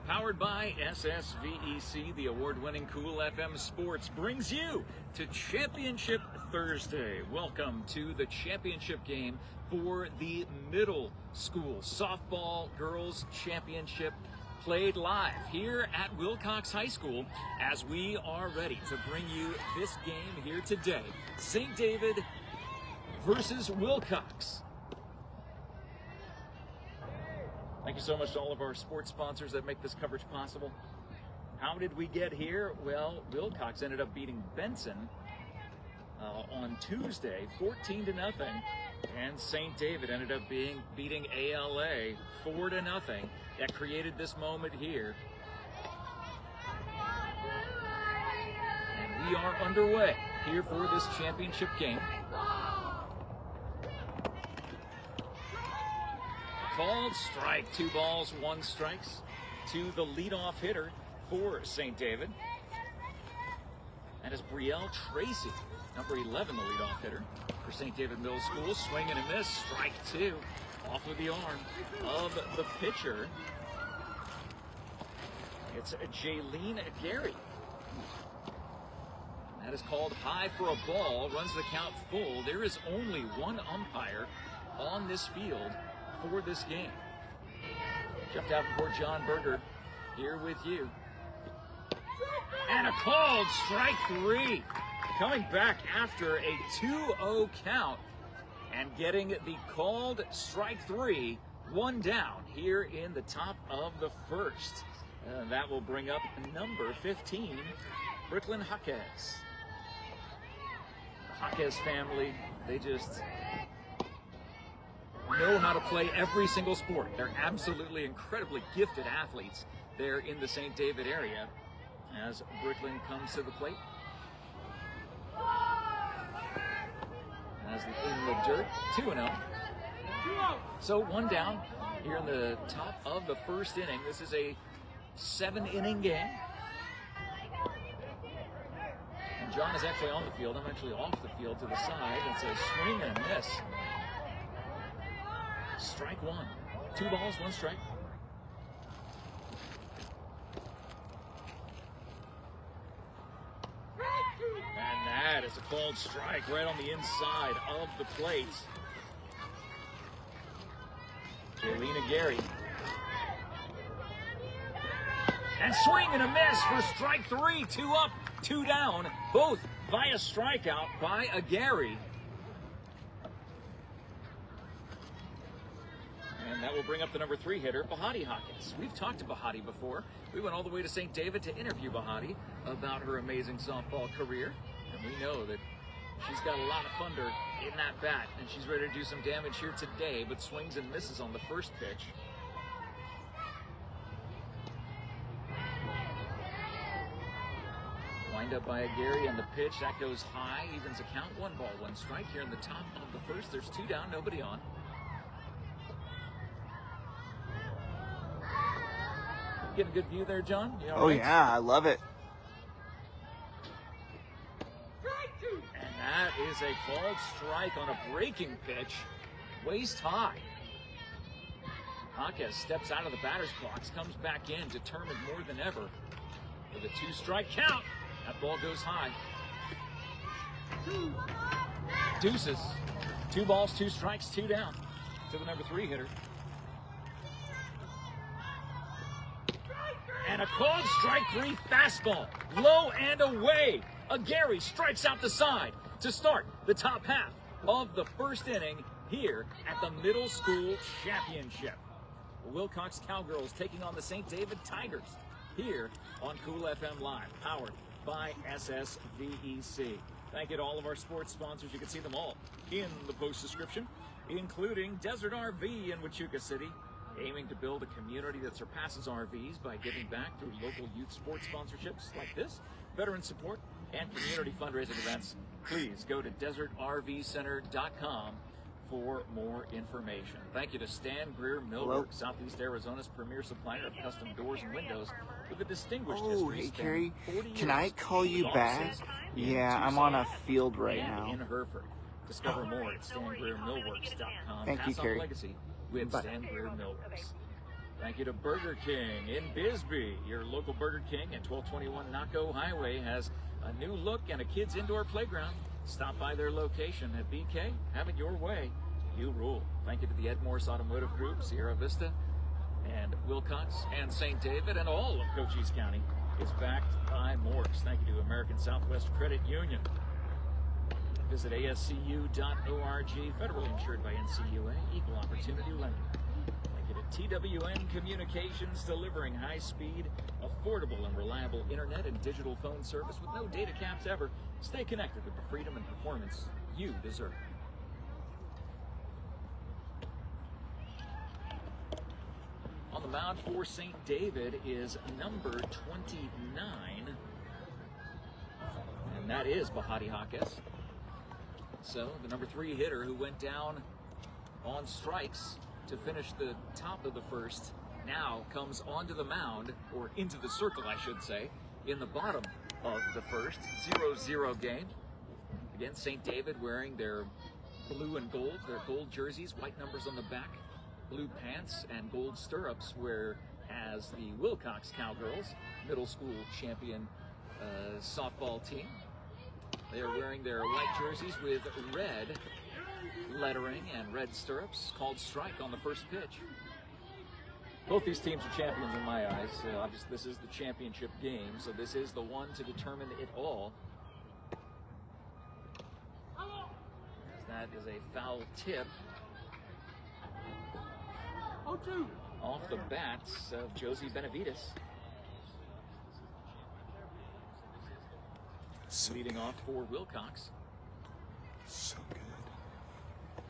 powered by SSVEC, the award-winning Cool FM Sports, brings you to Championship Thursday. Welcome to the championship game for the middle school softball girls championship, played live here at Wilcox High School as we are ready to bring you this game here today. St. David versus Wilcox. Thank you so much to all of our sports sponsors that make this coverage possible. How did we get here? Well, Wilcox ended up beating Benson on Tuesday, 14-0, and St. David ended up beating ALA 4-0. That created this moment here. And we are underway here for this championship game. Called strike, 2 balls, 1 strikes to the leadoff hitter for St. David. That is Brielle Tracy, number 11, the leadoff hitter for St. David Middle School. Swing and a miss, strike 2, off of the arm of the pitcher. It's Jaylene Gary. That is called high for a ball, runs the count full. There is only one umpire on this field for this game. Jeff Davenport, John Berger here with you. And a called strike 3. Coming back after a 2-0 count and getting the called strike 3, 1 down here in the top of the first. That will bring up number 15, Brooklyn Cochise. The Cochise family, they just know how to play every single sport. They're absolutely incredibly gifted athletes there in the St. David area as Brooklyn comes to the plate. As in the dirt, 2-0. So 1 down here in the top of the first inning. This is a 7-inning game. And John is actually on the field. I'm actually off the field to the side. It's a swing and a miss. Strike 1. 2 balls, 1 strike. And that is a called strike right on the inside of the plate. Jaylene Gary. And swing and a miss for strike 3. 2 up, 2 down, both via strikeout by Gary. And that will bring up the number 3 hitter, Bahati Hawkins. We've talked to Bahati before. We went all the way to St. David to interview Bahati about her amazing softball career. And we know that she's got a lot of thunder in that bat. And she's ready to do some damage here today, but swings and misses on the first pitch. Wind up by Gary on the pitch. That goes high, evens a count. 1 ball, 1 strike here in the top of the first. There's 2 down, nobody on. Get a good view there, John? Oh, right? Yeah, I love it. And that is a called strike on a breaking pitch, waist high. Hawkes steps out of the batter's box, comes back in, determined more than ever. With a 2-strike count, that ball goes high. Deuces. 2 balls, 2 strikes, 2 down to the number 3 hitter. And a called strike 3 fastball, low and away. Gary strikes out the side to start the top half of the first inning here at the Middle School Championship. The Wilcox Cowgirls taking on the St. David Tigers here on Cool FM Live, powered by SSVEC. Thank you to all of our sports sponsors. You can see them all in the post description, including Desert RV in Wichita City, aiming to build a community that surpasses RVs by giving back through local youth sports sponsorships like this, veteran support, and community fundraising events. Please go to desertrvcenter.com for more information. Thank you to Stan Greer Millwork, Southeast Arizona's premier supplier of custom doors and windows with a distinguished history. Hey, Carrie, can I call you back? Yeah, I'm on a field right now. In Hereford. Discover more at StanGreerMillworks.com. Thank you, Carrie. Legacy with Stan Greer Millworks. Thank you to Burger King in Bisbee. Your local Burger King at 1221 Naco Highway has a new look and a kids' indoor playground. Stop by their location at BK. Have it your way. You rule. Thank you to the MORSE Automotive Group, Sierra Vista, and Wilcox, and St. David, and all of Cochise County is backed by MORSE. Thank you to American Southwest Credit Union. Visit ascu.org, federally insured by NCUA, equal opportunity lender. Thank you to TWN Communications, delivering high-speed, affordable, and reliable internet and digital phone service with no data caps ever. Stay connected with the freedom and performance you deserve. On the mound for St. David is number 29, and that is Bahati Hakes. So the number 3 hitter who went down on strikes to finish the top of the first now comes onto the mound, or into the circle I should say, in the bottom of the first. 0-0 game. Again, St. David wearing their blue and gold, their gold jerseys, white numbers on the back, blue pants and gold stirrups, whereas the Wilcox Cowgirls, middle school champion softball team, they are wearing their white jerseys with red lettering and red stirrups, called strike on the first pitch. Both these teams are champions in my eyes. Obviously, this is the championship game, so this is the one to determine it all. As that is a foul tip off the bats of Josie Benavides. Leading off for Wilcox. So good.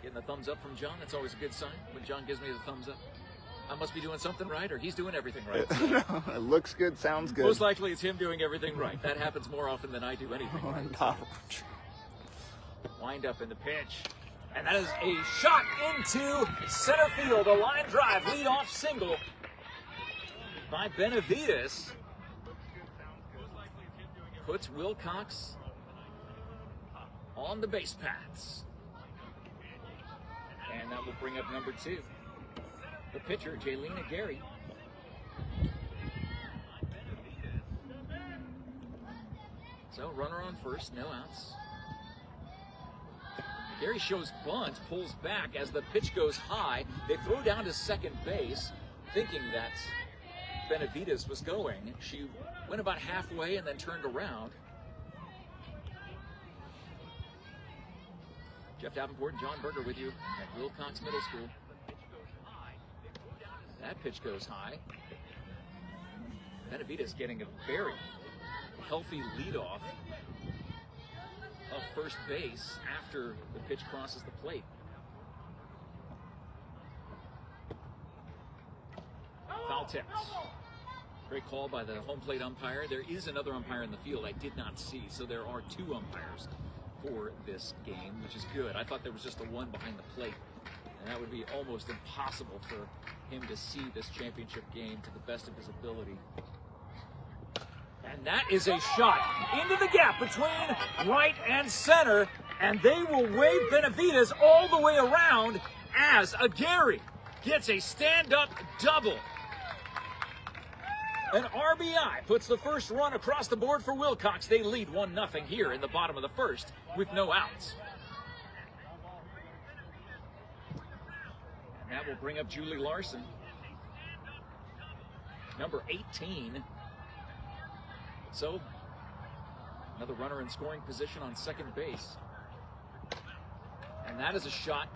Getting the thumbs up from John, that's always a good sign. When John gives me the thumbs up, I must be doing something right, or he's doing everything right. No, it looks good, sounds good. Most likely it's him doing everything right. That happens more often than I do anything right. Wind up in the pitch. And that is a shot into center field. A line drive, lead-off single by Benavides. Puts Wilcox on the base paths. And that will bring up number 2. The pitcher, Jaylena Gary. So runner on first, no outs. Gary shows bunt, pulls back as the pitch goes high. They throw down to second base, thinking that Benavides was going. She went about halfway and then turned around. Jeff Davenport and John Berger with you at Wilcox Middle School. That pitch goes high. Benavides getting a very healthy leadoff of first base after the pitch crosses the plate. Foul tips. Great call by the home plate umpire. There is another umpire in the field I did not see, so there are 2 umpires for this game, which is good. I thought there was just the one behind the plate, and that would be almost impossible for him to see this championship game to the best of his ability. And that is a shot into the gap between right and center, and they will wave Benavides all the way around as Gary gets a stand-up double. An RBI puts the first run across the board for Wilcox. They lead 1-0 here in the bottom of the first with no outs. And that will bring up Julie Larson, number 18. So, another runner in scoring position on second base. And that is a shot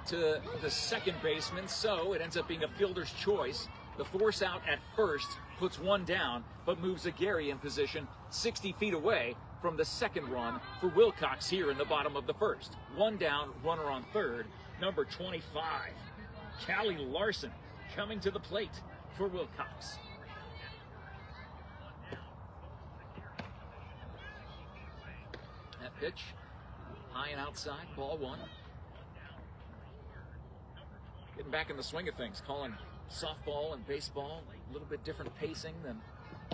to the second baseman, so it ends up being a fielder's choice. The force out at first puts one down, but moves Gary in position 60 feet away from the second run for Wilcox here in the bottom of the first. One down, runner on third, number 25. Callie Larson coming to the plate for Wilcox. That pitch, high and outside, ball 1. Getting back in the swing of things, calling softball and baseball a little bit different pacing than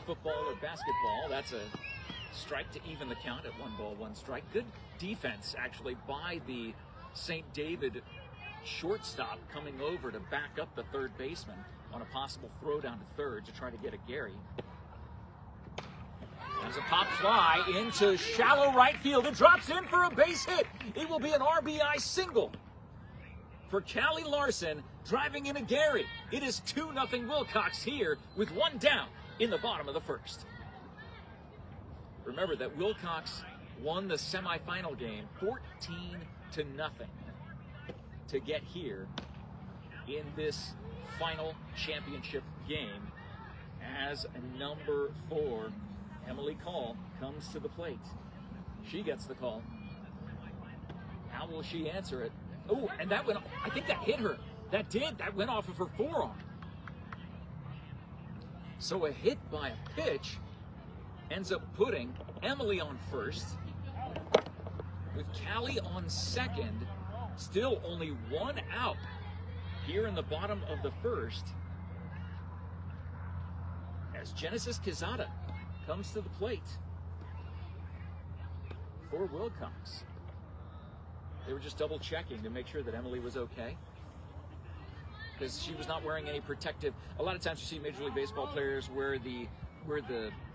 football or basketball. That's a strike to even the count at 1 ball, 1 strike. Good defense, actually, by the St. David shortstop coming over to back up the third baseman on a possible throw down to third to try to get a Gary. There's a pop fly into shallow right field. It drops in for a base hit. It will be an RBI single for Callie Larson, driving in a Gary. It is 2-0 Wilcox here with one down in the bottom of the first. Remember that Wilcox won the semifinal game 14-0 to get here in this final championship game as number 4, Emily Call, comes to the plate. She gets the call. How will she answer it? Oh, and that went, I think that hit her. That went off of her forearm. So a hit by a pitch ends up putting Emily on first, with Callie on second. Still only one out here in the bottom of the first, as Genesis Quezada comes to the plate for Wilcox. They were just double checking to make sure that Emily was okay, because she was not wearing any protective. A lot of times you see Major League Baseball players wear the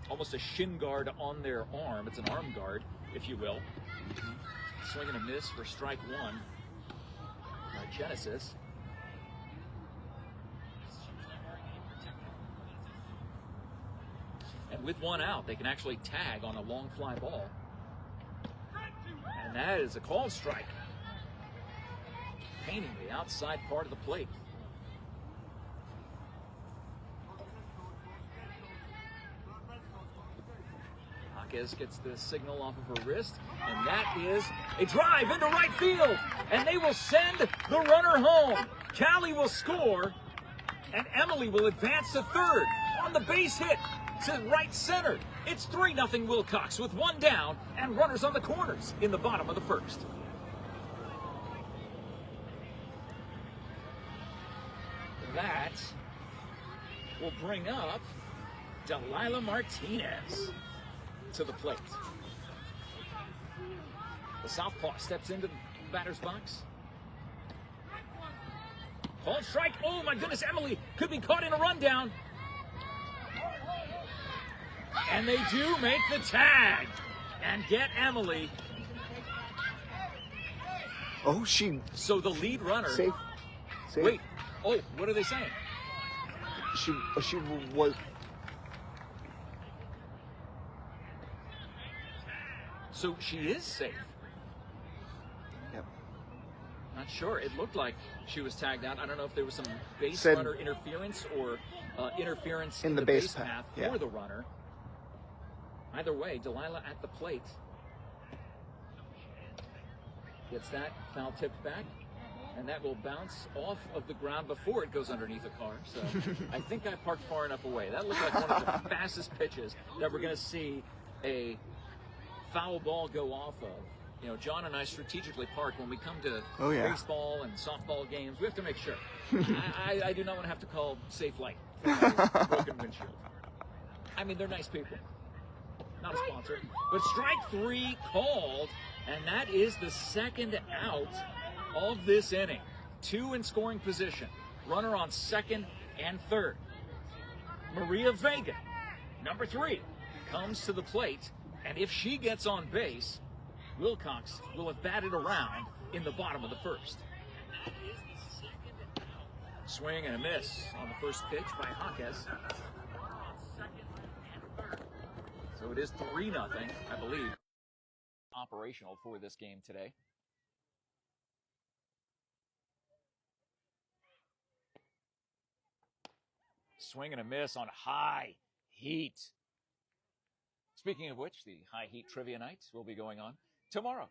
almost a shin guard on their arm. It's an arm guard, if you will. Swing and a miss for strike one by Genesis. And with one out, they can actually tag on a long fly ball. And that is a called strike, painting the outside part of the plate. Cochise gets the signal off of her wrist, and that is a drive into right field, and they will send the runner home. Callie will score, and Emily will advance to third on the base hit to right center. It's 3-0 Wilcox with one down and runners on the corners in the bottom of the first. That will bring up Delilah Martinez to the plate. The southpaw steps into the batter's box. Called strike. Oh my goodness, Emily could be caught in a rundown. And they do make the tag and get Emily. Oh, So the lead runner. Safe. Wait. Oh, what are they saying? She was. So she is safe. Yep. Not sure. It looked like she was tagged out. I don't know if there was some base runner interference or interference in the base path for the runner. Either way, Delilah at the plate gets that foul tipped back, and that will bounce off of the ground before it goes underneath a car. So I think I parked far enough away. That looked like one of the fastest pitches that we're going to see a foul ball go off of. You know, John and I strategically park when we come to baseball and softball games. We have to make sure. I do not want to have to call Safe Light for my broken windshield. I mean, they're nice people. Not a sponsor. But strike 3 called, and that is the second out of this inning. 2 in scoring position. Runner on second and third. Maria Vega, number 3, comes to the plate, and if she gets on base, Wilcox will have batted around in the bottom of the first. Swing and a miss on the first pitch by Cochise. So it is 3-0, I believe, operational for this game today. Swing and a miss on high heat. Speaking of which, the high heat trivia nights will be going on tomorrow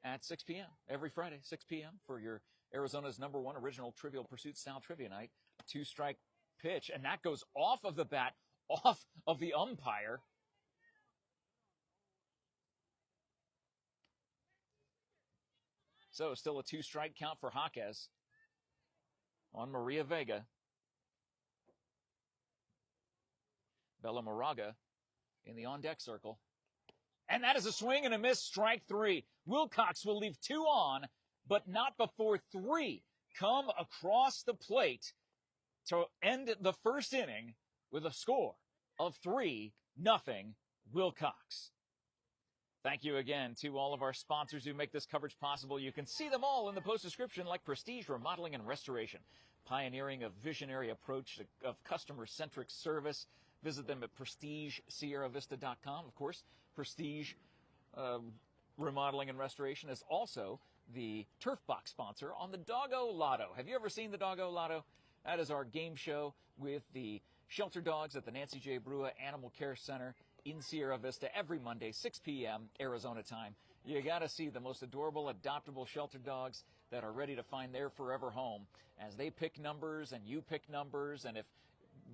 at 6 p.m. Every Friday, 6 p.m. for your Arizona's #1 original Trivial Pursuit style trivia night. 2-strike pitch, and that goes off of the bat, off of the umpire. So still a 2-strike count for Cochise on Maria Vega. Bella Moraga in the on-deck circle. And that is a swing and a miss, strike 3. Wilcox will leave 2 on, but not before 3 come across the plate to end the first inning with a score of 3-0 Wilcox. Thank you again to all of our sponsors who make this coverage possible. You can see them all in the post description, like Prestige Remodeling and Restoration, pioneering a visionary approach of customer-centric service. Visit them at prestigesierravista.com. Of course, Prestige Remodeling and Restoration is also the Turf Box sponsor on the Doggo Lotto. Have you ever seen the Doggo Lotto? That is our game show with the shelter dogs at the Nancy J. Brua Animal Care Center in Sierra Vista every Monday, 6 p.m. Arizona time. You got to see the most adorable, adoptable shelter dogs that are ready to find their forever home as they pick numbers and you pick numbers, and if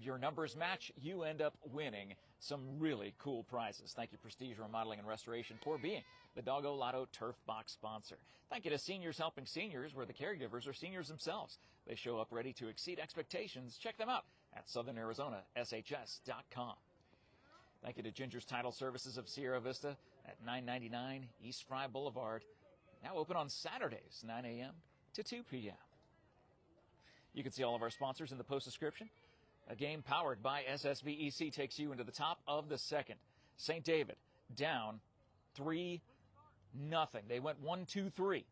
your numbers match, you end up winning some really cool prizes. Thank you, Prestige Remodeling and Restoration, for being the Doggo Lotto Turf Box sponsor. Thank you to Seniors Helping Seniors, where the caregivers are seniors themselves. They show up ready to exceed expectations. Check them out at southernarizonaSHS.com. Thank you to Ginger's Title Services of Sierra Vista at 999 East Fry Boulevard. Now open on Saturdays, 9 a.m. to 2 p.m. You can see all of our sponsors in the post description. A game powered by SSVEC takes you into the top of the second. St. David down 3-0. They went 1-2-3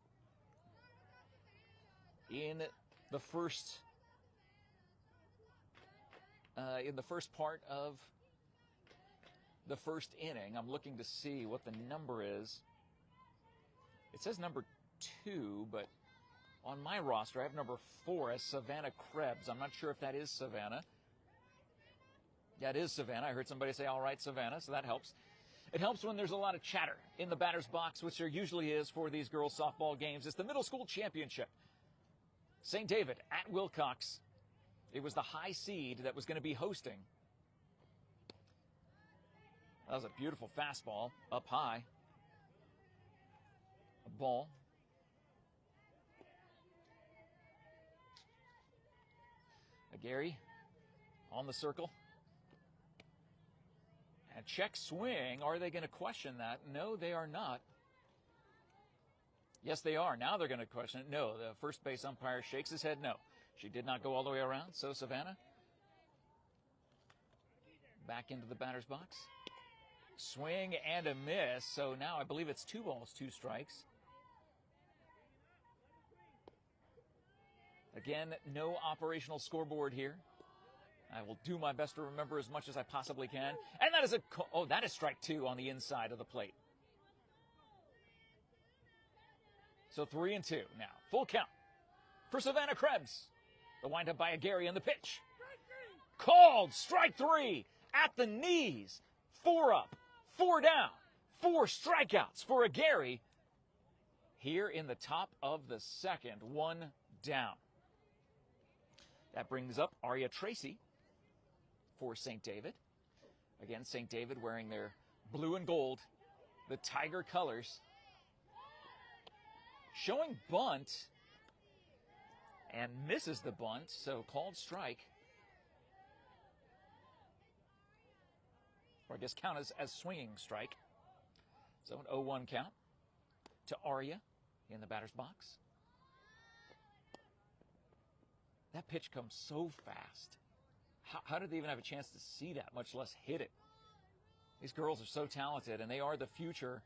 in the first part of the first inning. I'm looking to see what the number is. It says number 2, but on my roster I have number 4 as Savannah Krebs. I'm not sure if that is Savannah. Yeah, it is Savannah. I heard somebody say, all right, Savannah, so that helps. It helps when there's a lot of chatter in the batter's box, which there usually is for these girls' softball games. It's the middle school championship. St. David at Wilcox. It was the high seed that was going to be hosting. That was a beautiful fastball up high. A ball. Gary on the circle. And check swing. Are they going to question that? No, they are not. Yes, they are. Now they're going to question it. No, the first base umpire shakes his head no. She did not go all the way around. So Savannah back into the batter's box. Swing and a miss. So now I believe it's 2 balls, 2 strikes. Again, no operational scoreboard here. I will do my best to remember as much as I possibly can. And that is that is strike 2 on the inside of the plate. So 3-2 now. Full count for Savannah Krebs. The windup by Gary on the pitch. Called strike 3 at the knees. 4 up, 4 down, 4 strikeouts for Gary here in the top of the second. 1 down. That brings up Aria Tracy for St. David. Again, St. David wearing their blue and gold, the Tiger colors. Showing bunt and misses the bunt, so called strike. Or I guess count as swinging strike. So an 0-1 count to Aria in the batter's box. That pitch comes so fast. How did they even have a chance to see that, much less hit it? These girls are so talented, and they are the future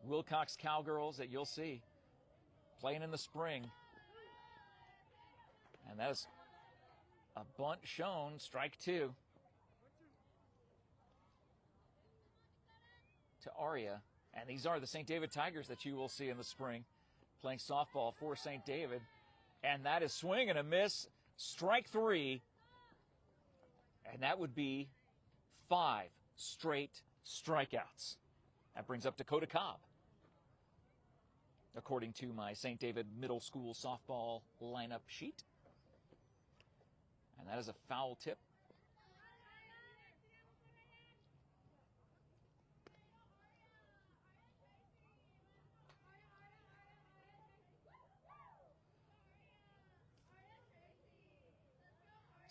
Wilcox Cowgirls that you'll see playing in the spring. And that is a bunt shown, strike 2 to Aria. And these are the St. David Tigers that you will see in the spring playing softball for St. David. And that is swing and a miss, strike 3. And that would be 5 straight strikeouts. That brings up Dakota Cobb, according to my St. David Middle School softball lineup sheet. And that is a foul tip.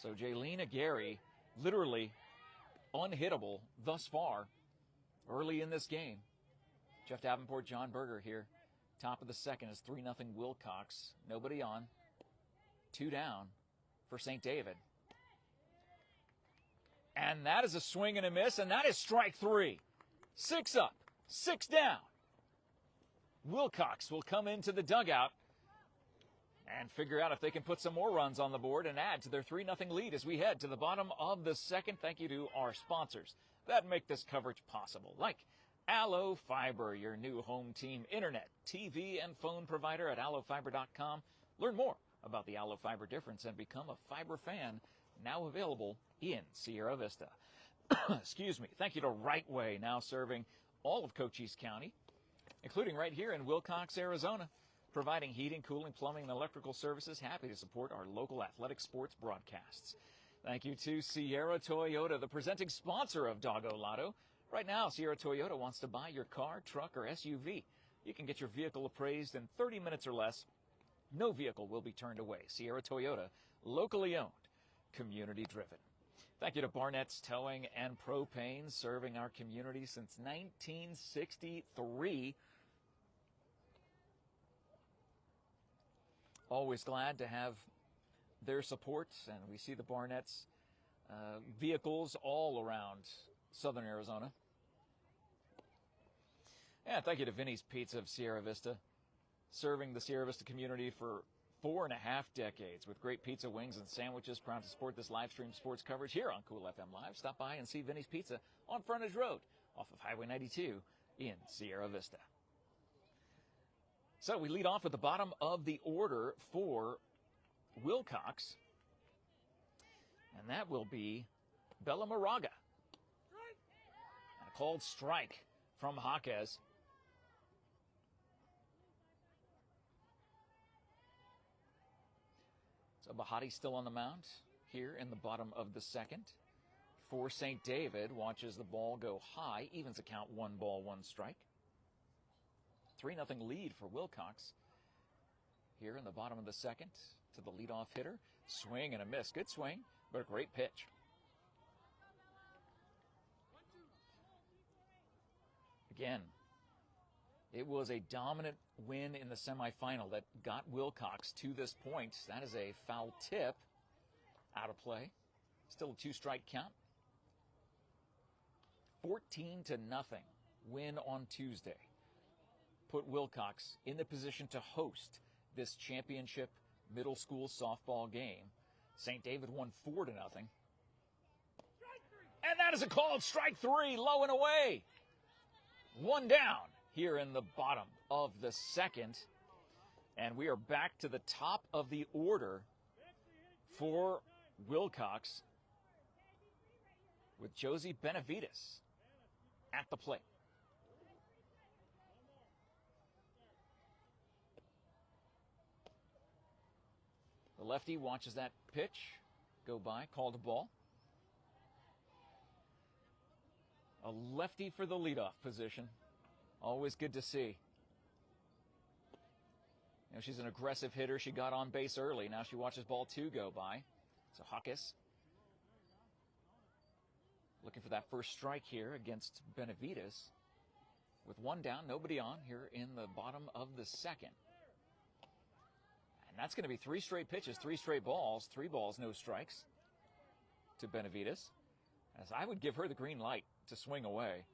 So Jaylena Gary, literally unhittable thus far early in this game. Jeff Davenport, John Berger here. Top of the second is 3-0 Wilcox. Nobody on. 2 down for St. David. And that is a swing and a miss, and that is strike 3. 6 up, 6 down. Wilcox will come into the dugout and figure out if they can put some more runs on the board and add to their 3-0 lead as we head to the bottom of the second. Thank you to our sponsors that make this coverage possible, like ALLO Fiber, your new home team internet, TV, and phone provider at allofiber.com. Learn more about the ALLO Fiber difference and become a fiber fan, now available in Sierra Vista. Excuse me. Thank you to Right Way, now serving all of Cochise County, including right here in Wilcox, Arizona, providing heating, cooling, plumbing, and electrical services. Happy to support our local athletic sports broadcasts. Thank you to Sierra Toyota, the presenting sponsor of Doggo Lotto. Right now, Sierra Toyota wants to buy your car, truck, or SUV. You can get your vehicle appraised in 30 minutes or less. No vehicle will be turned away. Sierra Toyota, locally owned, community driven. Thank you to Barnett's Towing and Propane, serving our community since 1963. Always glad to have their support, and we see the Barnett's vehicles all around southern Arizona. And thank you to Vinny's Pizza of Sierra Vista, serving the Sierra Vista community for 4.5 decades with great pizza, wings, and sandwiches. Proud to support this live stream sports coverage here on Cool FM Live. Stop by and see Vinny's Pizza on Frontage Road off of Highway 92 in Sierra Vista. So we lead off at the bottom of the order for Wilcox, and that will be Bella Moraga. And a called strike from Cochise. So Bahati still on the mound here in the bottom of the second. For St. David, watches the ball go high, evens the count, 1 ball, 1 strike. 3-0 lead for Wilcox here in the bottom of the second to the leadoff hitter. Swing and a miss. Good swing, but a great pitch. Again, it was a dominant win in the semifinal that got Wilcox to this point. That is a foul tip out of play. Still a 2-strike count. 14-0 win on Tuesday put Wilcox in the position to host this championship middle school softball game. St. David won 4-0. And that is a called strike 3, low and away. 1 down here in the bottom of the second. And we are back to the top of the order for Wilcox with Josie Benavides at the plate. The lefty watches that pitch go by, called a ball. A lefty for the leadoff position. Always good to see. You know, she's an aggressive hitter. She got on base early. Now she watches ball 2 go by. So Cochise looking for that first strike here against Benavides. With 1 down, nobody on here in the bottom of the second. And that's going to be 3 straight pitches, 3 straight balls, 3 balls, no strikes to Benavides. As I would give her the green light to swing away.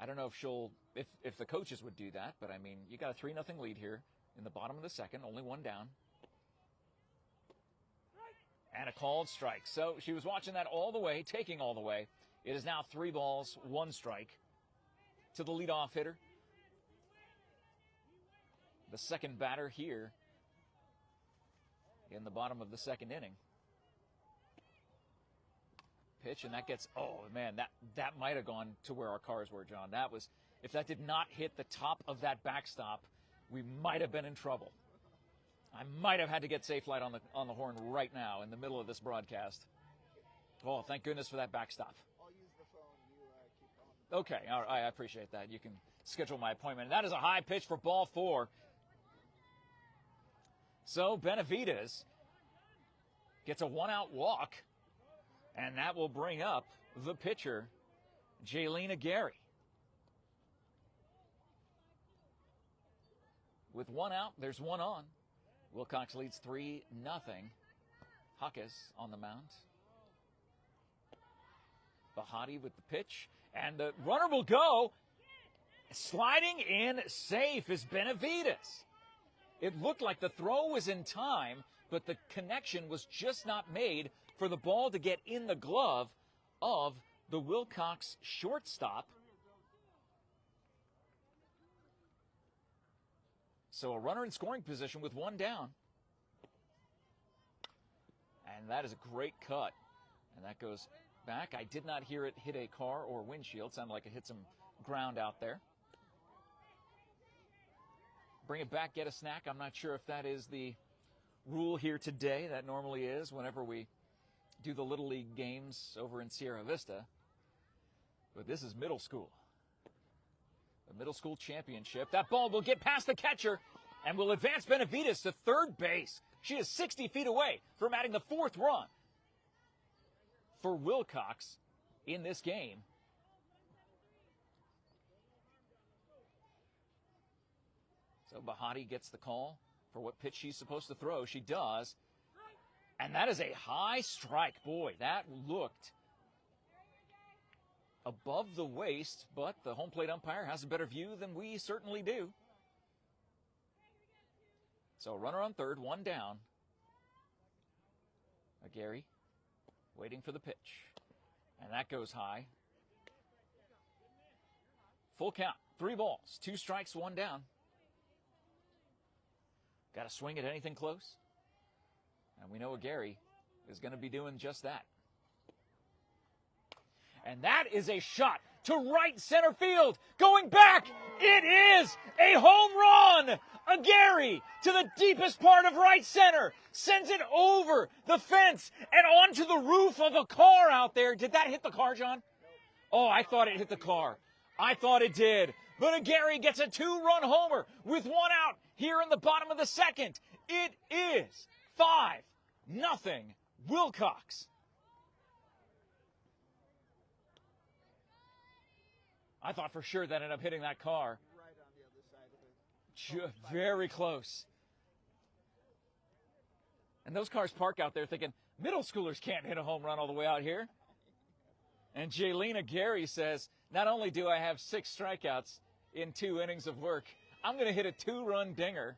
I don't know if she'll, if the coaches would do that, but I mean, you got a 3-0 lead here in the bottom of the second, only 1 down. And a called strike. So she was watching that all the way, taking all the way. It is now 3 balls, 1 strike to the leadoff hitter. The second batter here in the bottom of the second inning. Pitch, and that gets, oh man, that might have gone to where our cars were, John. That was, if that did not hit the top of that backstop, we might have been in trouble. I might have had to get Safe Light on the horn right now in the middle of this broadcast. Oh, thank goodness for that backstop. I'll use the phone. You keep going. Okay, all right, I appreciate that. You can schedule my appointment. That is a high pitch for ball 4. So Benavides gets a 1-out walk, and that will bring up the pitcher, Jaylena Gary. With 1 out, there's 1 on. Wilcox leads 3-0. Huckes on the mound. Bahati with the pitch, and the runner will go. Sliding in safe is Benavides. It looked like the throw was in time, but the connection was just not made for the ball to get in the glove of the Wilcox shortstop. So a runner in scoring position with one down. And that is a great cut. And that goes back. I did not hear it hit a car or windshield. Sounded like it hit some ground out there. Bring it back, get a snack. I'm not sure if that is the rule here today. That normally is whenever we do the Little League games over in Sierra Vista. But this is middle school. The middle school championship. That ball will get past the catcher and will advance Benavides to third base. She is 60 feet away from adding the 4th run for Wilcox in this game. So Bahati gets the call for what pitch she's supposed to throw. She does. And that is a high strike. Boy, that looked above the waist, but the home plate umpire has a better view than we certainly do. So runner on third, one down. Gary waiting for the pitch. And that goes high. Full count. 3 balls, 2 strikes, 1 down. Got to swing at anything close. And we know Gary is going to be doing just that. And that is a shot to right center field. Going back, it is a home run. Gary to the deepest part of right center. Sends it over the fence and onto the roof of a car out there. Did that hit the car, John? Oh, I thought it hit the car. I thought it did. But Gary gets a 2-run homer with 1 out here in the bottom of the second. It is 5-0 Wilcox. I thought for sure that ended up hitting that car. Right on the other side of it. Very close. And those cars park out there thinking, middle schoolers can't hit a home run all the way out here. And Jaylena Gary says, not only do I have 6 strikeouts in 2 innings of work, I'm going to hit a 2-run dinger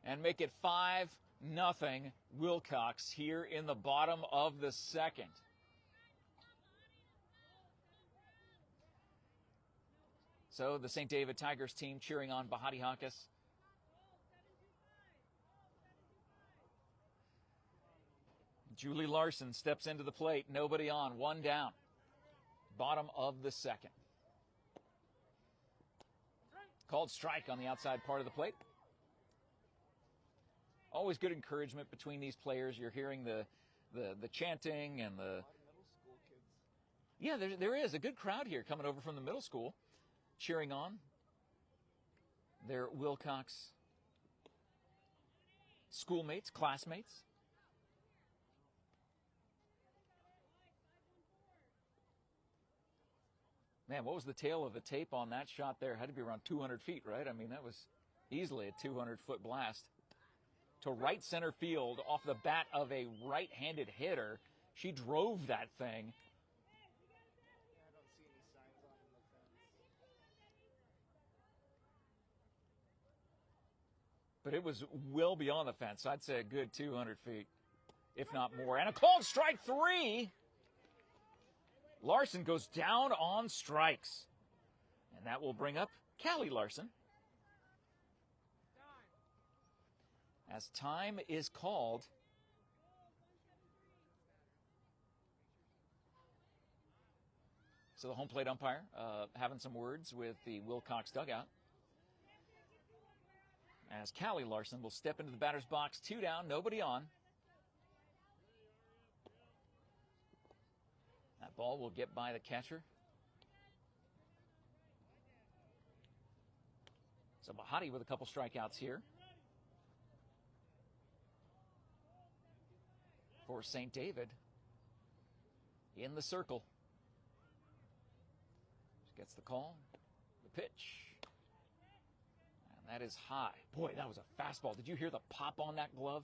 and make it 5-0 Wilcox here in the bottom of the second. So the St. David Tigers team cheering on Bahati Huckes. Julie Larson steps into the plate. Nobody on. 1 down. Bottom of the second. Called strike on the outside part of the plate. Always good encouragement between these players. You're hearing the chanting and the... Yeah, there is a good crowd here coming over from the middle school, cheering on their Wilcox schoolmates, classmates. Man, what was the tail of the tape on that shot there? Had to be around 200 feet, right? I mean, that was easily a 200-foot blast. To right center field off the bat of a right-handed hitter. She drove that thing. But it was well beyond the fence. I'd say a good 200 feet, if not more. And a called strike 3. Larson goes down on strikes. And that will bring up Callie Larson. As time is called. So the home plate umpire having some words with the Wilcox dugout. As Callie Larson will step into the batter's box, 2 down, nobody on. That ball will get by the catcher. So Bahati with a couple strikeouts here for St. David in the circle. Gets the call, the pitch. And That is high. Boy, that was a fastball. Did you hear the pop on that glove?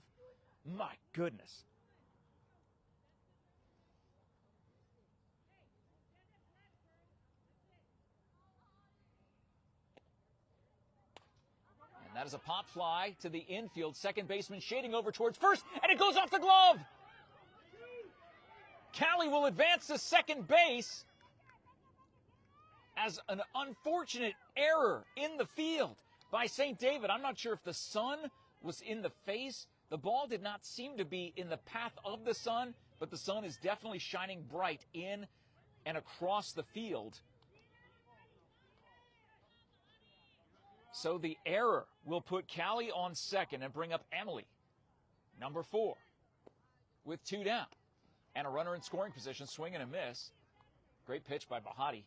My goodness. And that is a pop fly to the infield. Second baseman shading over towards first, and it goes off the glove. Callie will advance to second base as an unfortunate error in the field by St. David. I'm not sure if the sun was in the face. The ball did not seem to be in the path of the sun, but the sun is definitely shining bright in and across the field. So the error will put Callie on second and bring up Emily, number 4, with 2 down. And a runner in scoring position, swing and a miss. Great pitch by Bahati.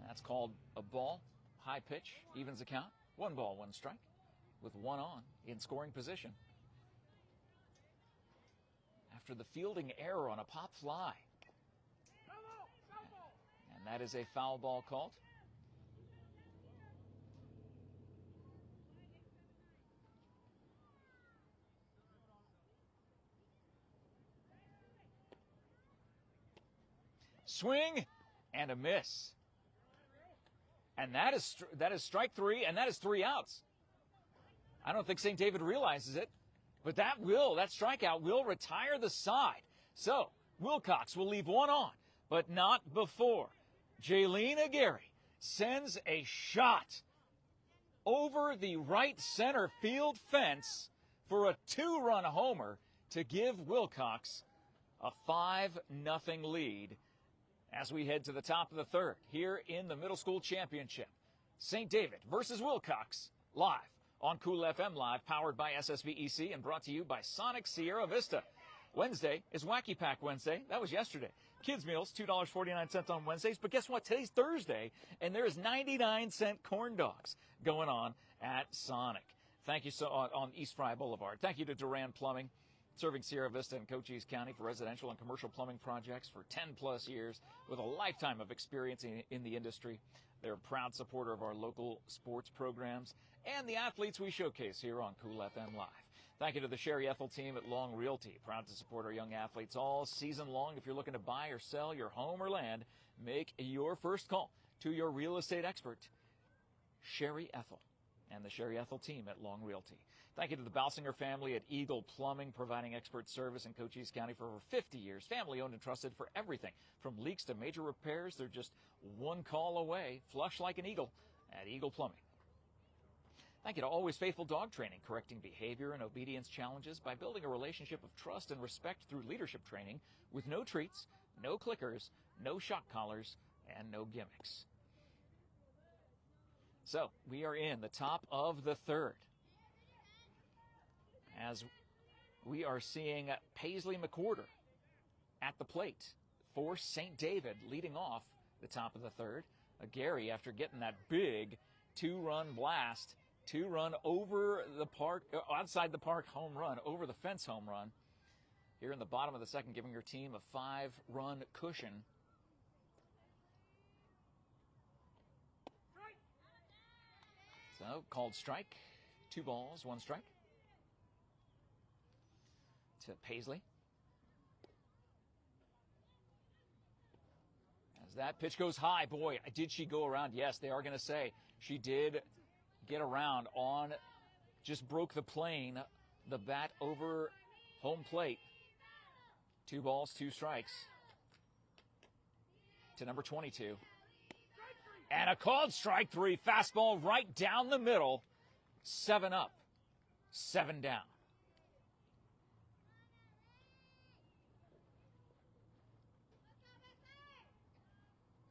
That's called a ball. High pitch, evens the count. 1 ball, 1 strike, with 1 on in scoring position. After the fielding error on a pop fly. And that is a foul ball called. Swing and a miss. And that is strike 3, and that is 3 outs. I don't think St. David realizes it, but that strikeout will retire the side. So Wilcox will leave 1 on, but not before Jaylene Aguirre sends a shot over the right center field fence for a 2-run homer to give Wilcox a 5-0 lead as we head to the top of the 3rd here in the Middle School Championship. St. David versus Wilcox, live on Cool FM Live, powered by SSVEC and brought to you by Sonic Sierra Vista. Wednesday is Wacky Pack Wednesday. That was yesterday. Kids meals, $2.49 on Wednesdays. But guess what? Today's Thursday, and there's 99-cent corn dogs going on at Sonic. Thank you on East Fry Boulevard. Thank you to Duran Plumbing, serving Sierra Vista and Cochise County for residential and commercial plumbing projects for 10-plus years with a lifetime of experience in the industry. They're a proud supporter of our local sports programs and the athletes we showcase here on Cool FM Live. Thank you to the Sherry Ethel team at Long Realty, proud to support our young athletes all season long. If you're looking to buy or sell your home or land, make your first call to your real estate expert, Sherry Ethel, and the Sherry Ethel team at Long Realty. Thank you to the Balsinger family at Eagle Plumbing, providing expert service in Cochise County for over 50 years. Family owned and trusted for everything from leaks to major repairs. They're just 1 call away. Flush like an eagle at Eagle Plumbing. Thank you to Always Faithful Dog Training, correcting behavior and obedience challenges by building a relationship of trust and respect through leadership training with no treats, no clickers, no shock collars, and no gimmicks. So we are in the top of the 3rd as we are seeing Paisley McWhorter at the plate for St. David, leading off the top of the 3rd. Gary, after getting that big 2-run blast, 2-run over the park, outside the park home run, over the fence home run, here in the bottom of the 2nd, giving your team a 5-run cushion. So, called strike. 2 balls, 1 strike to Paisley. As that pitch goes high, boy, did she go around? Yes, they are going to say she did get around on, just broke the plane, the bat over home plate. 2 balls, 2 strikes to number 22. And a called strike 3, fastball right down the middle. 7 up, 7 down.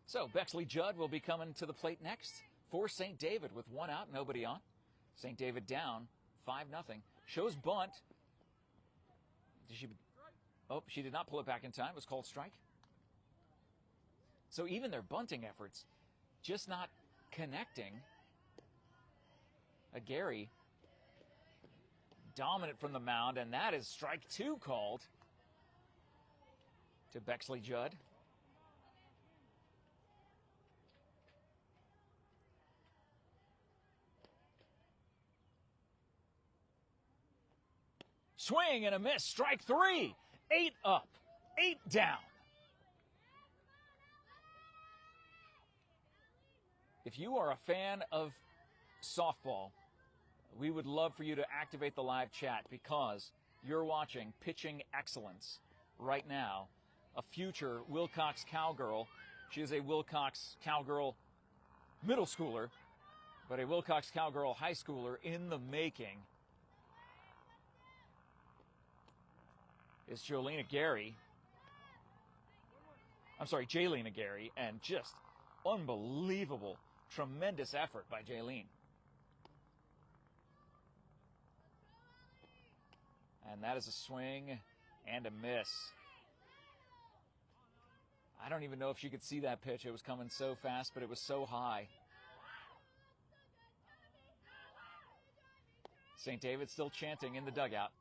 So Bexley Judd will be coming to the plate next for St. David with 1 out, nobody on. St. David down 5-0. Shows bunt. She did not pull it back in time. It was called strike. So even their bunting efforts just not connecting. Gary dominant from the mound, and that is strike 2 called. to Bexley Judd. Swing and a miss. Strike 3. 8 up, 8 down. If you are a fan of softball, we would love for you to activate the live chat because you're watching pitching excellence right now. A future Wilcox Cowgirl. She is a Wilcox Cowgirl middle schooler, but a Wilcox Cowgirl high schooler in the making is Jaylina Gary, and just unbelievable, tremendous effort by Jaylene. And that is a swing and a miss. I don't even know if she could see that pitch. It was coming so fast, but it was so high. St. David still chanting in the dugout.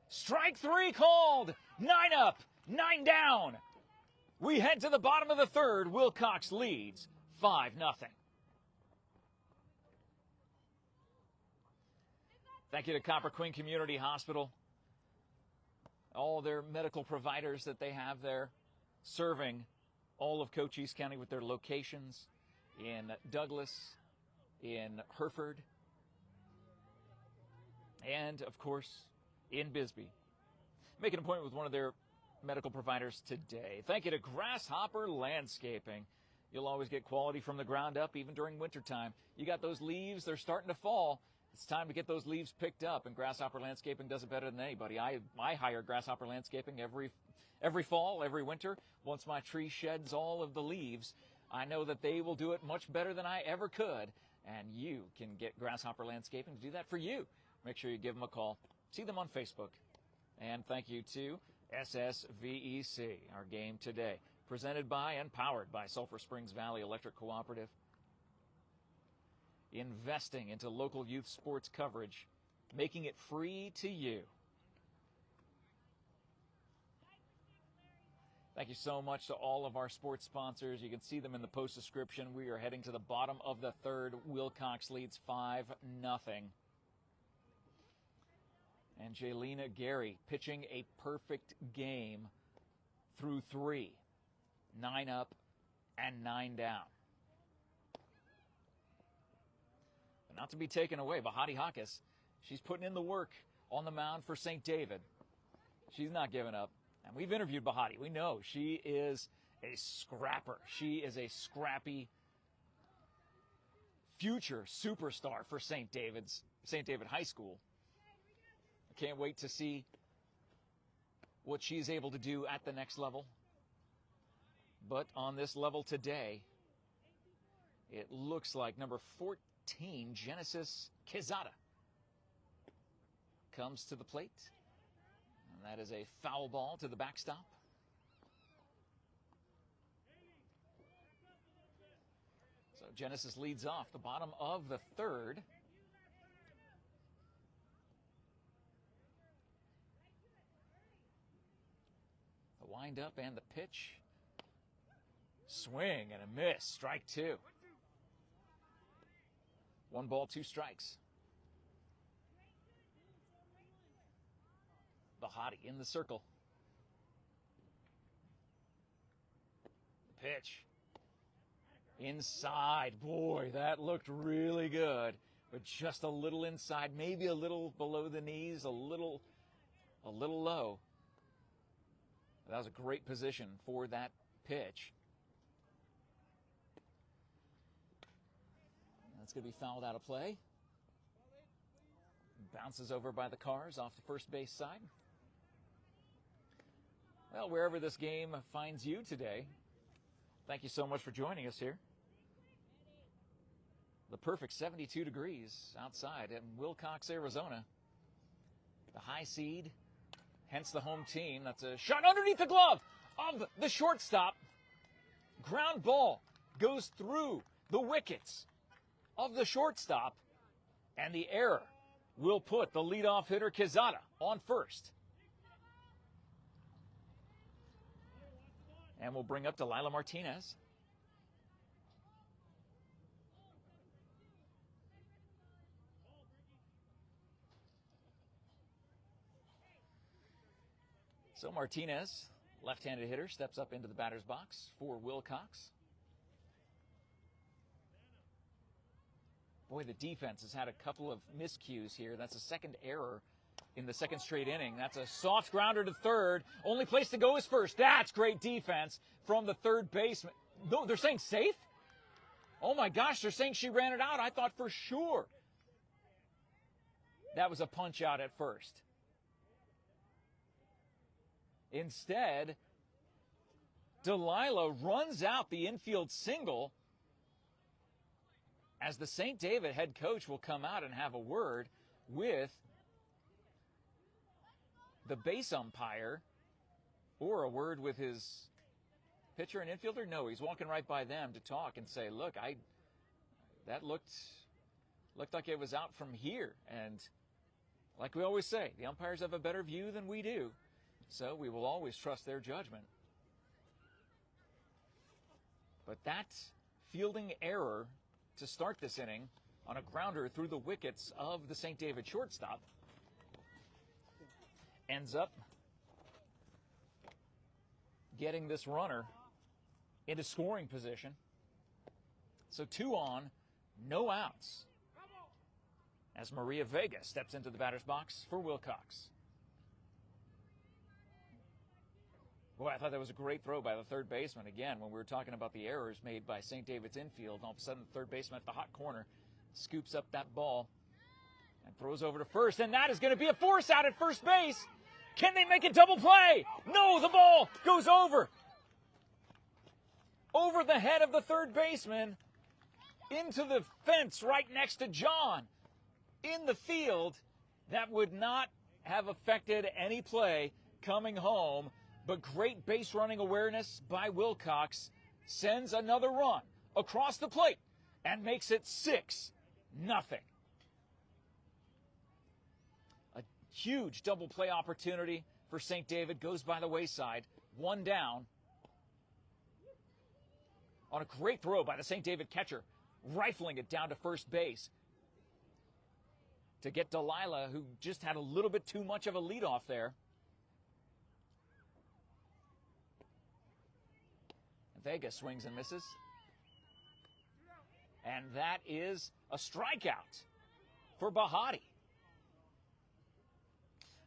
Strike 3 called. 9 up, 9 down. We head to the bottom of the third. Wilcox leads 5-0. Thank you to Copper Queen Community Hospital. All their medical providers that they have there serving all of Cochise County with their locations in Douglas, in Hereford, and, of course, in Bisbee. Make an appointment with one of their medical providers today. Thank you to Grasshopper Landscaping. You'll always get quality from the ground up, even during wintertime. You got those leaves, they're starting to fall. It's time to get those leaves picked up, and Grasshopper Landscaping does it better than anybody. I hire Grasshopper Landscaping every fall, every winter. Once my tree sheds all of the leaves, I know that they will do it much better than I ever could, and you can get Grasshopper Landscaping to do that for you. Make sure you give them a call. See them on Facebook. And thank you to SSVEC, our game today, presented by and powered by Sulphur Springs Valley Electric Cooperative. Investing into local youth sports coverage, making it free to you. Thank you so much to all of our sports sponsors. You can see them in the post description. We are heading to the bottom of the third. Wilcox leads 5-0. And Jaylina Gary pitching a perfect game through 3. 9 up and 9 down. But not to be taken away, Bahati Hawkes, she's putting in the work on the mound for St. David. She's not giving up. And we've interviewed Bahati. We know she is a scrapper. She is a scrappy future superstar for St. David High School. Can't wait to see what she's able to do at the next level. But on this level today, it looks like number 14, Genesis Quezada, comes to the plate. And that is a foul ball to the backstop. So Genesis leads off the bottom of the third. Wind up and the pitch. Swing and a miss. Strike 2. 1 ball, 2 strikes. Bahati in the circle. The pitch. Inside. Boy, that looked really good. But just a little inside, maybe a little below the knees, a little low. That was a great position for that pitch. That's going to be fouled out of play. Bounces over by the Cars off the first base side. Well, wherever this game finds you today, thank you so much for joining us here. The perfect 72 degrees outside in Wilcox, Arizona. The high seed. Hence the home team. That's a shot underneath the glove of the shortstop. Ground ball goes through the wickets of the shortstop. And the error will put the leadoff hitter Quezada on first. And we'll bring up Delilah Martinez. So Martinez, left-handed hitter, steps up into the batter's box for Wilcox. Boy, the defense has had a couple of miscues here. That's a second error in the second straight inning. That's a soft grounder to third. Only place to go is first. That's great defense from the third baseman. No, they're saying safe? Oh my gosh, they're saying she ran it out. I thought for sure that was a punch out at first. Instead, Delilah runs out the infield single as the St. David head coach will come out and have a word with the base umpire, or a word with his pitcher and infielder. No, he's walking right by them to talk and say, look, that looked like it was out from here. And like we always say, the umpires have a better view than we do. So we will always trust their judgment. But that fielding error to start this inning on a grounder through the wickets of the St. David shortstop ends up getting this runner into scoring position. So 2 on, no outs, as Maria Vega steps into the batter's box for Wilcox. Boy, I thought that was a great throw by the third baseman. Again, when we were talking about the errors made by St. David's infield, all of a sudden the third baseman at the hot corner scoops up that ball and throws over to first. And that is going to be a force out at first base. Can they make a double play? No, the ball goes over the head of the third baseman into the fence right next to John in the field. That would not have affected any play coming home. But great base running awareness by Wilcox sends another run across the plate and makes it 6-0. A huge double play opportunity for St. David goes by the wayside. 1 down on a great throw by the St. David catcher, rifling it down to first base to get Delilah, who just had a little bit too much of a leadoff there. Vega swings and misses. And that is a strikeout for Bahati.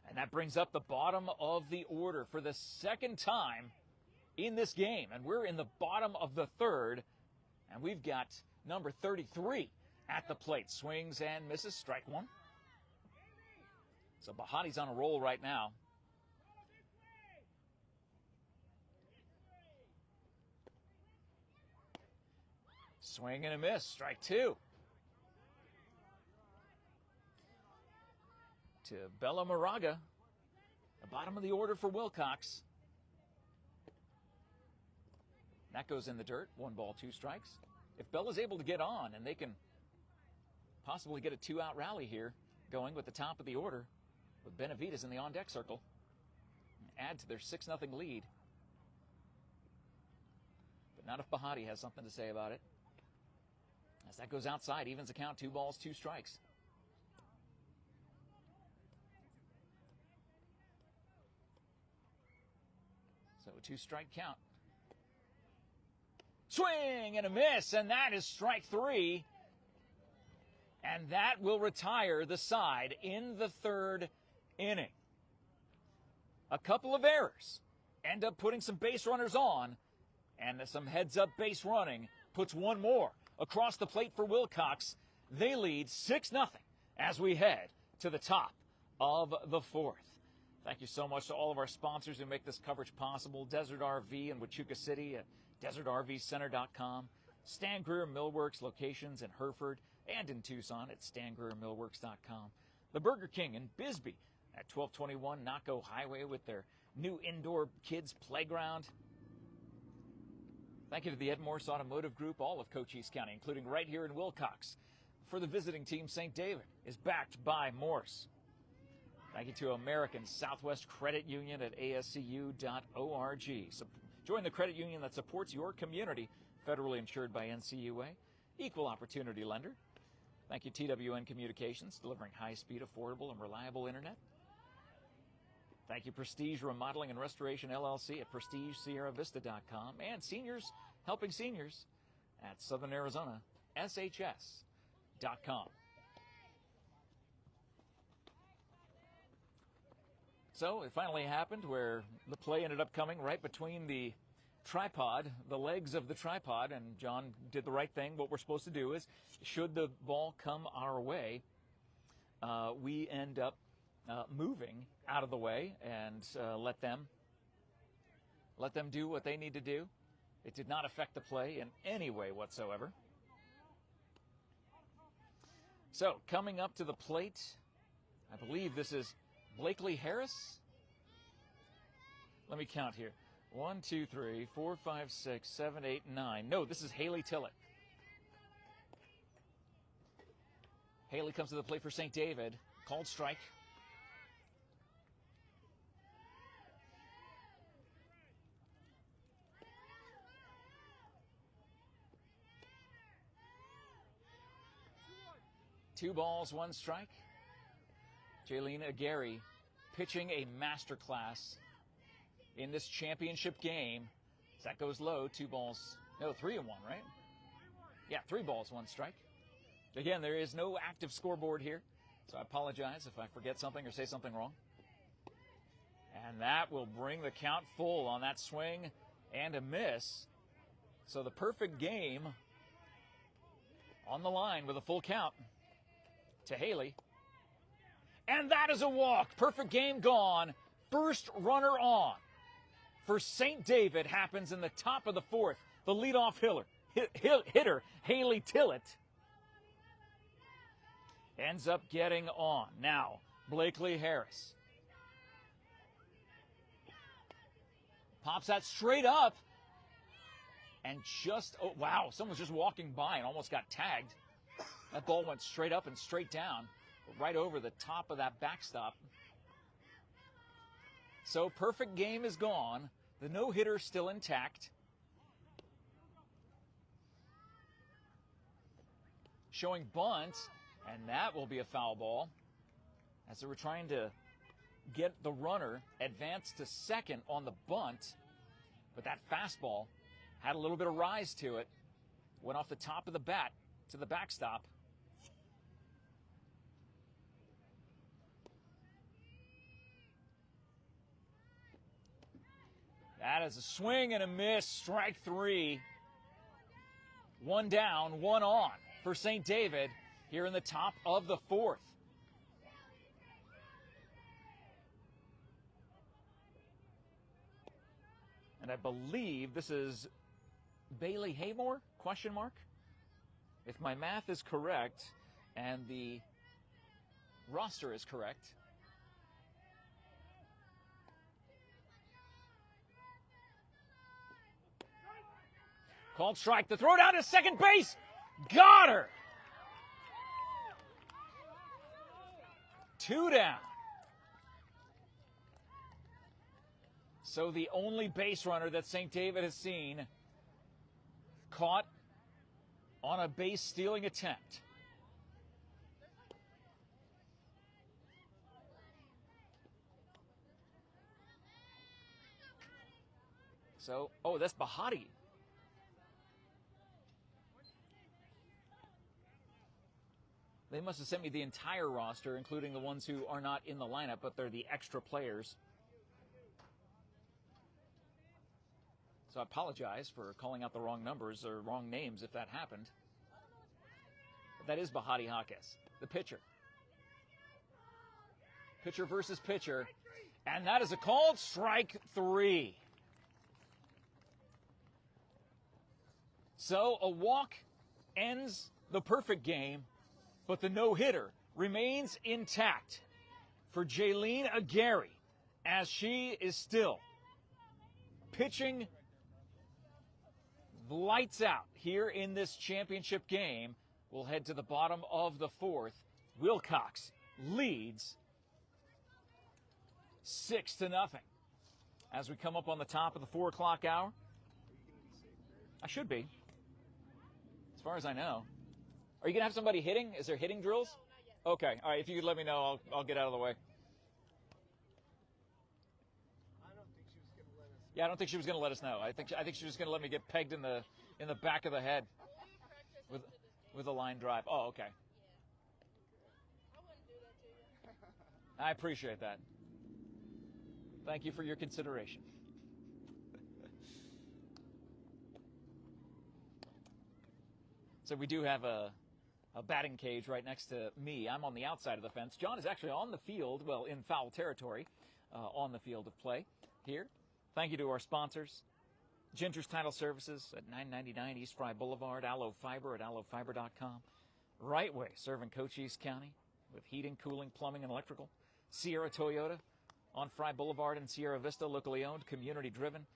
And that brings up the bottom of the order for the second time in this game. And we're in the bottom of the third. And we've got number 33 at the plate. Swings and misses. Strike 1. So Bahati's on a roll right now. Swing and a miss. Strike 2. To Bella Moraga, the bottom of the order for Wilcox. That goes in the dirt. 1 ball, 2 strikes. If Bella's able to get on and they can possibly get a 2-out rally here going with the top of the order with Benavides in the on-deck circle, add to their 6-0 lead. But not if Bahati has something to say about it. As that goes outside, evens the count, 2 balls, 2 strikes. So a 2-strike count. Swing and a miss, and that is strike 3. And that will retire the side in the third inning. A couple of errors end up putting some base runners on, and some heads-up base running puts 1 more across the plate for Wilcox. They lead 6-0 as we head to the top of the 4th. Thank you so much to all of our sponsors who make this coverage possible. Desert RV in Huachuca City at desertrvcenter.com. Stan Greer Millworks locations in Hereford and in Tucson at stangreermillworks.com. The Burger King in Bisbee at 1221 Naco Highway with their new indoor kids playground. Thank you to the MORSE Automotive Group, all of Cochise County, including right here in Wilcox. For the visiting team, St. David is backed by Morse. Thank you to American Southwest Credit Union at ascu.org. Join the credit union that supports your community. Federally insured by NCUA. Equal opportunity lender. Thank you, TWN Communications, delivering high-speed, affordable, and reliable internet. Thank you, Prestige Remodeling and Restoration, LLC at PrestigeSierraVista.com. And seniors helping seniors at Southern Arizona, SHS.com. So it finally happened where the play ended up coming right between the tripod, the legs of the tripod, and John did the right thing. What we're supposed to do is, should the ball come our way, we end up moving out of the way and let them do what they need to do. It did not affect the play in any way whatsoever. So coming up to the plate, I believe this is Blakely Harris. Let me count here. 1, 2, 3, 4, 5, 6, 7, 8, 9. No, this is Haley Tillett. Haley comes to the plate for St. David. Called strike. Two balls, one strike. Jaylene Aguirre pitching a masterclass in this championship game. As that goes low, 2 balls, no, 3 and 1, right? Yeah, 3 balls, 1 strike. Again, there is no active scoreboard here, so I apologize if I forget something or say something wrong. And that will bring the count full on that swing and a miss. So the perfect game on the line with a full count to Haley. And that is a walk. Perfect game gone. First runner on for St. David happens in the top of the 4th. The leadoff hitter, Haley Tillett, ends up getting on. Now, Blakely Harris pops that straight up and just, oh, wow, someone's just walking by and almost got tagged. That ball went straight up and straight down, right over the top of that backstop. So perfect game is gone. The no-hitter still intact. Showing bunt, and that will be a foul ball. As they were trying to get the runner advanced to second on the bunt, but that fastball had a little bit of rise to it. Went off the top of the bat to the backstop. That is a swing and a miss, strike 3. 1 down, 1 on for St. David here in the top of the 4th. And I believe this is Bailey Haymore, question mark? If my math is correct and the roster is correct. Called strike. The throw down to second base. Got her. 2 down. So the only base runner that St. David has seen caught on a base stealing attempt. So, oh, that's Bahati. They must have sent me the entire roster, including the ones who are not in the lineup, but they're the extra players. So I apologize for calling out the wrong numbers or wrong names if that happened. But that is Bahati Hawkes, the pitcher. Pitcher versus pitcher. And that is a called strike 3. So a walk ends the perfect game, but the no-hitter remains intact for Jaylene Aguirre as she is still pitching lights out here in this championship game. We'll head to the bottom of the 4th. Wilcox leads 6-0. as we come up on the top of the 4 o'clock hour. I should be, as far as I know. Are you going to have somebody hitting? Is there hitting drills? No, not yet. Okay. All right. If you could let me know, I'll get out of the way. I don't think she was going to let us. Yeah, I don't think she was going to let us know. I think she was going to let me get pegged in the back of the head with a line drive. Oh, okay. I wouldn't do that to you. I appreciate that. Thank you for your consideration. So we do have a batting cage right next to me. I'm on the outside of the fence. John is actually on the field, well, in foul territory, on the field of play here. Thank you to our sponsors. Ginger's Title Services at 999 East Fry Boulevard. ALLO Fiber at allofiber.com. Right Way, serving Cochise County with heating, cooling, plumbing, and electrical. Sierra Toyota on Fry Boulevard in Sierra Vista, locally owned, community-driven.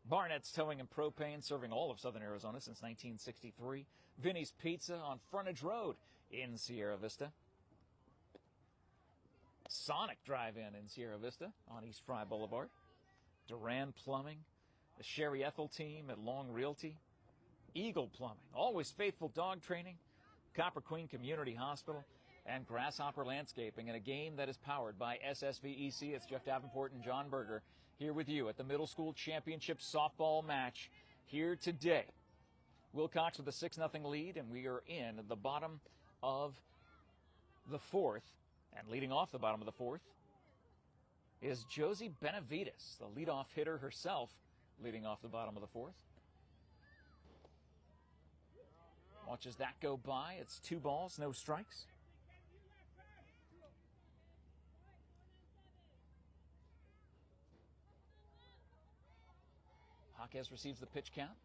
Barnett's Towing and Propane, serving all of southern Arizona since 1963. Vinny's Pizza on Frontage Road in Sierra Vista. Sonic Drive-In in Sierra Vista on East Fry Boulevard. Duran Plumbing. The Sherry Ethel team at Long Realty. Eagle Plumbing. Always Faithful Dog Training. Copper Queen Community Hospital. And Grasshopper Landscaping, in a game that is powered by SSVEC. It's Jeff Davenport and John Berger here with you at the Middle School Championship softball match here today. Wilcox with a 6-0 lead, and we are in the bottom of the 4th. And leading off the bottom of the 4th is Josie Benavides, the leadoff hitter herself, leading off the bottom of the 4th. Watches that go by. It's 2 balls, no strikes. Cochise receives the pitch count.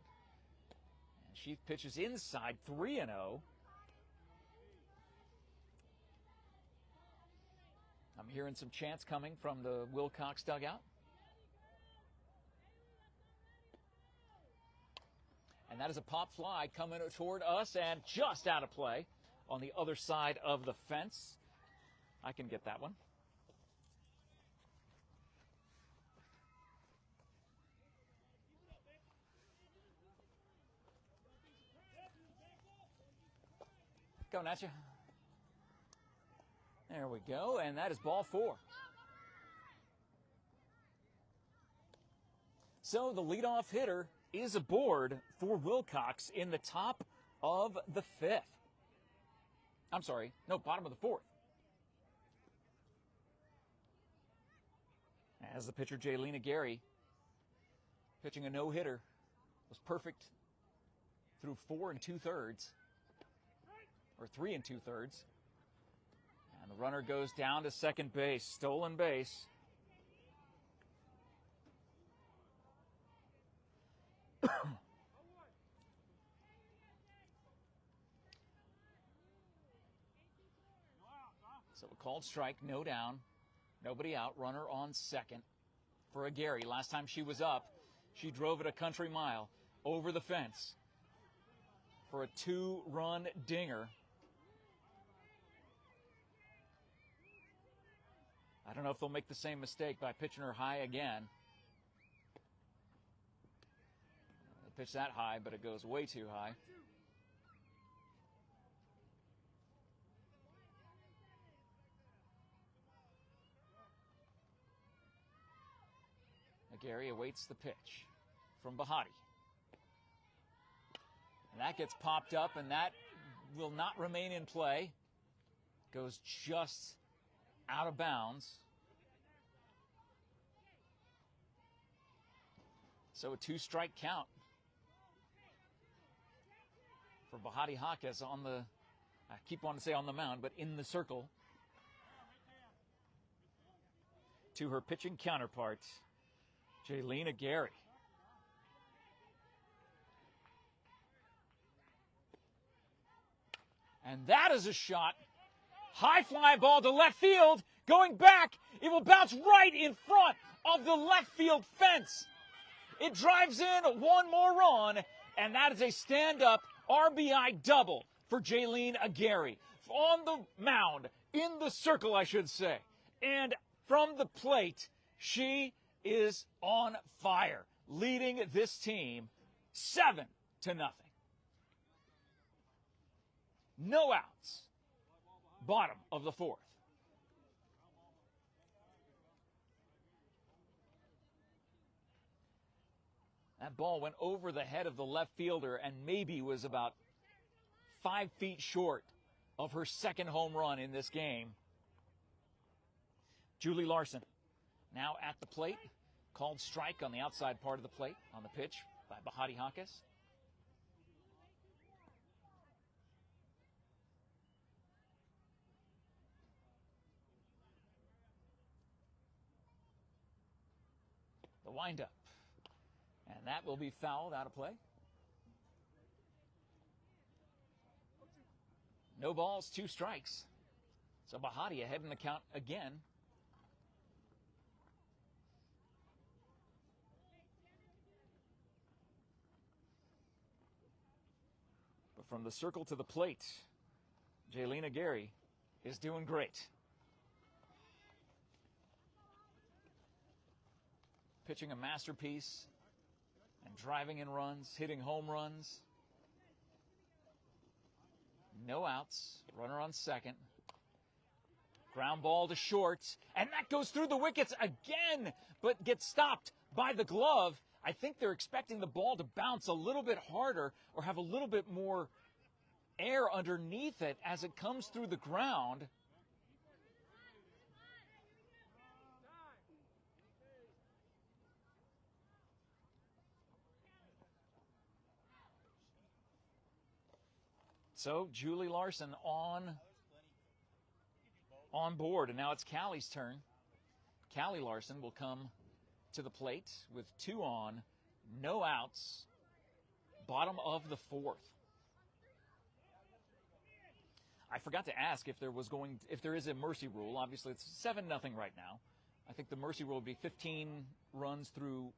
And she pitches inside 3-0. I'm hearing some chants coming from the Wilcox dugout. And that is a pop fly coming toward us and just out of play on the other side of the fence. I can get that one. Going at you. There we go, and that is ball 4. So the leadoff hitter is aboard for Wilcox in the top of the 5th. I'm sorry, no, bottom of the 4th. As the pitcher, Jaylena Gary, pitching a no-hitter, was perfect through 4 2/3. Or 3 2/3. And the runner goes down to second base. Stolen base. So a called strike, no down. Nobody out. Runner on second for a Gary. Last time she was up, she drove it a country mile over the fence for a 2-run dinger. I don't know if they'll make the same mistake by pitching her high again. They pitch that high, but it goes way too high. Gary awaits the pitch from Bahati. And that gets popped up, and that will not remain in play. Goes just out of bounds. So a 2-strike count for Bahati Hawkes on the, I keep wanting to say on the mound, but in the circle. To her pitching counterpart, Jaylena Gary. And that is a shot. High fly ball to left field. Going back, it will bounce right in front of the left field fence. It drives in one more run, and that is a stand-up RBI double for Jaylena Gary. On the mound, in the circle, I should say. And from the plate, she is on fire, leading this team 7-0. No outs. Bottom of the fourth. That ball went over the head of the left fielder and maybe was about 5 feet short of her second home run in this game. Julie Larson now at the plate. Called strike on the outside part of the plate on the pitch by Bahati Hakas. The windup. And that will be fouled out of play. No balls, 2 strikes. So Bahati ahead in the count again. But from the circle to the plate, Jaylena Gary is doing great. Pitching a masterpiece and driving in runs, hitting home runs. No outs. Runner on second. Ground ball to short. And that goes through the wickets again, but gets stopped by the glove. I think they're expecting the ball to bounce a little bit harder or have a little bit more air underneath it as it comes through the ground. So Julie Larson on board, and now it's Callie's turn. Callie Larson will come to the plate with 2 on, no outs, bottom of the fourth. I forgot to ask if there is a mercy rule. Obviously, it's 7-0 right now. I think the mercy rule would be 15 runs through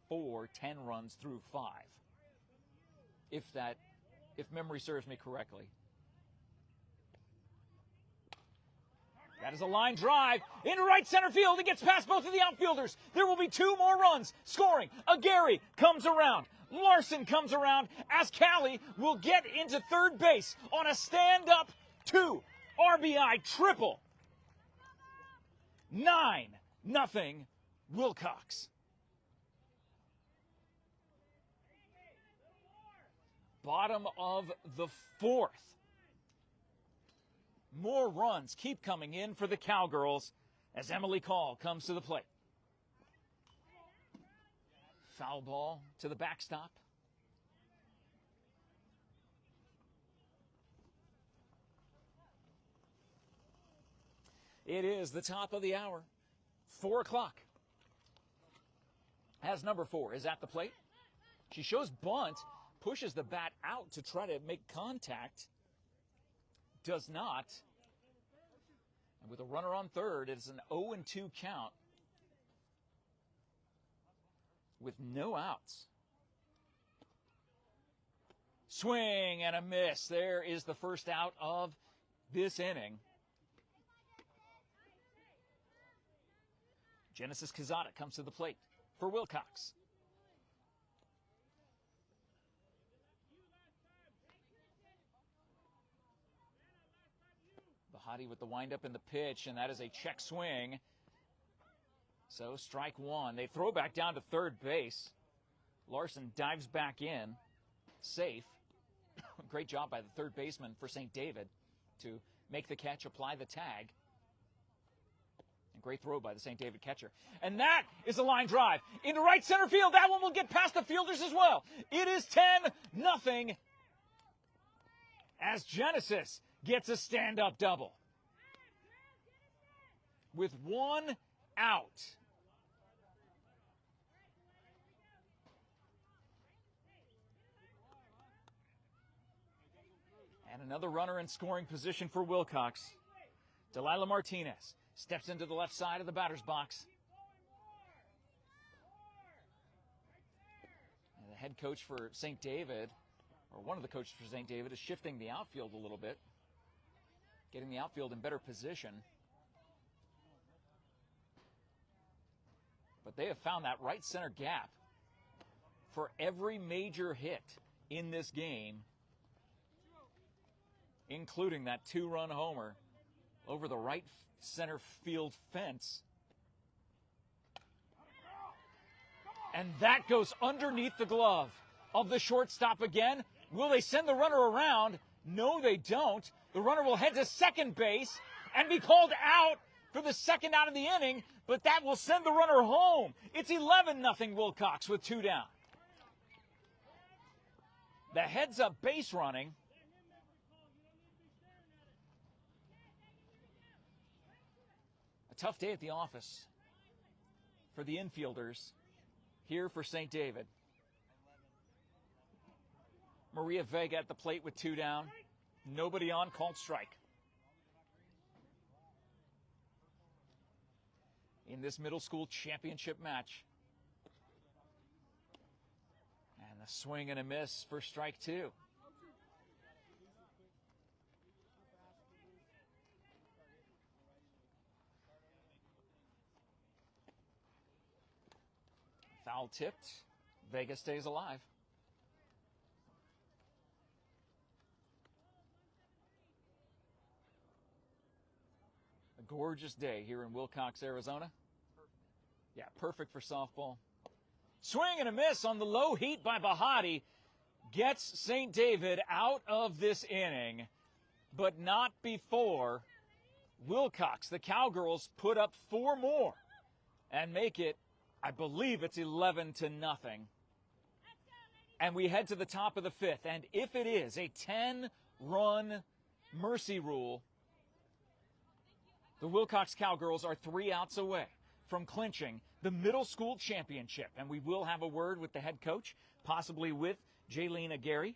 4, 10 runs through 5. If memory serves me correctly. That is a line drive into right center field. It gets past both of the outfielders. There will be 2 more runs scoring. Agary comes around. Larson comes around as Callie will get into third base on a stand-up 2 RBI triple. 9-0 Wilcox. Bottom of the fourth. More runs keep coming in for the Cowgirls as Emily Call comes to the plate. Foul ball to the backstop. It is the top of the hour, 4 o'clock. As number 4 is at the plate. She shows bunt. Pushes the bat out to try to make contact. Does not. And with a runner on third, it is an 0-2 count with no outs. Swing and a miss. There is the first out of this inning. Genesis Quezada comes to the plate for Wilcox. Bahati with the windup in the pitch, and that is a check swing. So strike 1. They throw back down to third base. Larson dives back in. Safe. Great job by the third baseman for St. David to make the catch, apply the tag. And great throw by the St. David catcher. And that is a line drive into right center field. That one will get past the fielders as well. It is 10-0 as Genesis gets a stand-up double with 1 out. And another runner in scoring position for Wilcox. Delilah Martinez steps into the left side of the batter's box. And the head coach for St. David, or one of the coaches for St. David, is shifting the outfield a little bit, getting the outfield in better position. But they have found that right center gap for every major hit in this game, including that 2-run homer over the right center field fence. And that goes underneath the glove of the shortstop again. Will they send the runner around? No, they don't. The runner will head to second base and be called out for the second out of the inning, but that will send the runner home. It's 11-0 Wilcox with 2 down. The heads-up base running. A tough day at the office for the infielders here for St. David. Maria Vega at the plate with 2 down. Nobody on, called strike. In this middle school championship match. And a swing and a miss for strike 2. Foul tipped. Vega stays alive. A gorgeous day here in Wilcox, Arizona. Yeah, perfect for softball. Swing and a miss on the low heat by Bahati. Gets St. David out of this inning, but not before Wilcox. The Cowgirls put up 4 more and make it, I believe it's 11-0. And we head to the top of the 5th. And if it is a 10-run mercy rule, the Wilcox Cowgirls are 3 outs away from clinching the middle school championship. And we will have a word with the head coach, possibly with Jaylene Aguirre,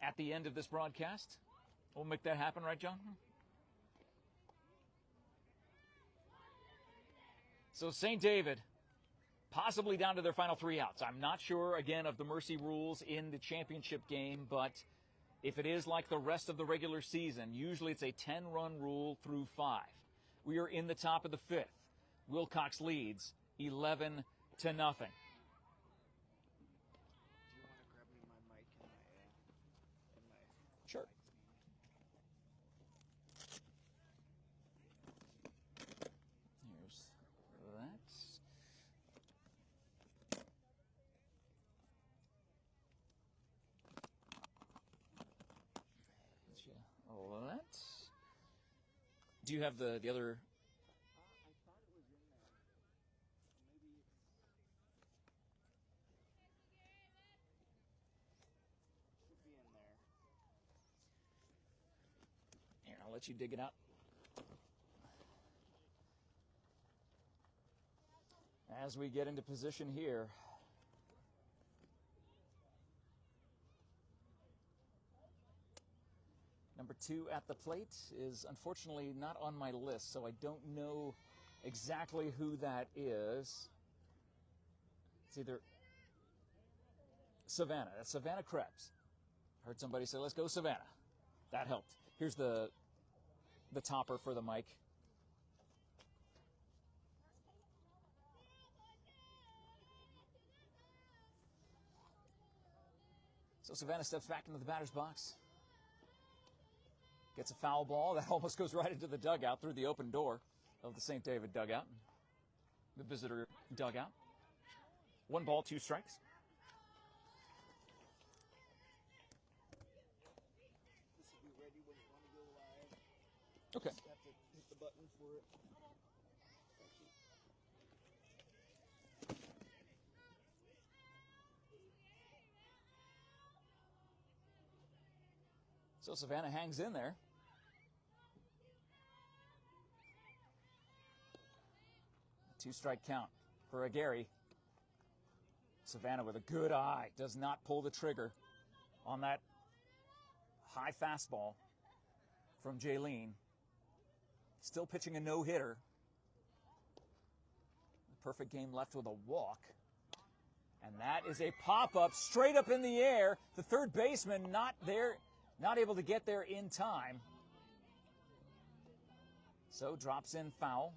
at the end of this broadcast. We'll make that happen, right, John? So St. David, possibly down to their final 3 outs. I'm not sure, again, of the mercy rules in the championship game, but if it is like the rest of the regular season, usually it's a 10-run rule through 5. We are in the top of the 5th. Wilcox leads 11-0. Do you want to grab me my mic and my Sure. Here's that. That. Do you have the other? I thought it was in there. Maybe it's... Should be in there. Here, I'll let you dig it out. As we get into position here. Number 2 at the plate is unfortunately not on my list, so I don't know exactly who that is. It's either Savannah. That's Savannah Krebs. Heard somebody say, let's go Savannah. That helped. Here's the topper for the mic. So Savannah steps back into the batter's box. Gets a foul ball. That almost goes right into the dugout through the open door of the St. David dugout. The visitor dugout. 1 ball, 2 strikes. This will be ready when you want to go live. Okay. Just have to hit the button for it. So Savannah hangs in there. A 2-strike count for Aguirre. Savannah with a good eye. Does not pull the trigger on that high fastball from Jaylene. Still pitching a no-hitter. Perfect game left with a walk. And that is a pop-up straight up in the air. The third baseman not there. Not able to get there in time. So drops in foul.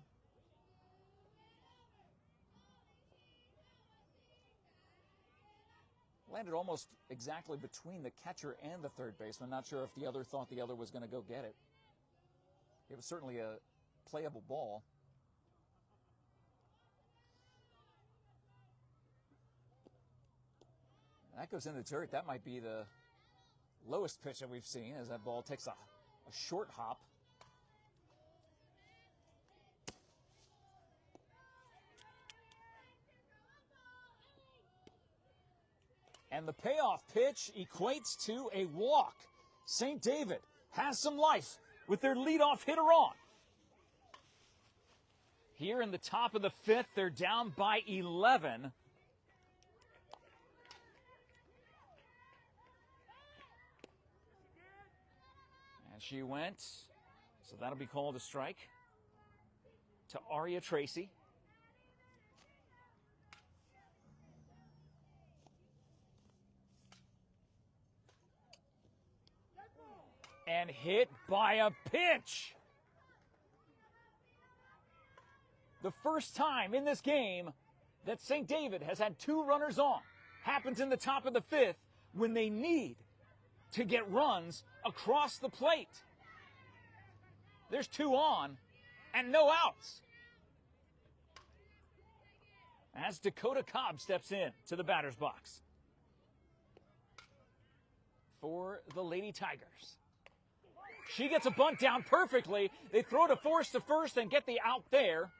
landed almost exactly between the catcher and the third baseman. Not sure if the other thought the other was going to go get it. It was certainly a playable ball. And that goes in the dirt. That might be the lowest pitch that we've seen as that ball takes a short hop. And the payoff pitch equates to a walk. St. David has some life with their leadoff hitter on. Here in the top of the fifth, they're down by 11. And she went, so that'll be called a strike to Aria Tracy. And hit by a pitch. The first time in this game that St. David has had two runners on happens in the top of the fifth when they need to get runs across the plate. There's two on and no outs. As Dakota Cobb steps in to the batter's box for the Lady Tigers. She gets a bunt down perfectly. They throw to first and get the out there.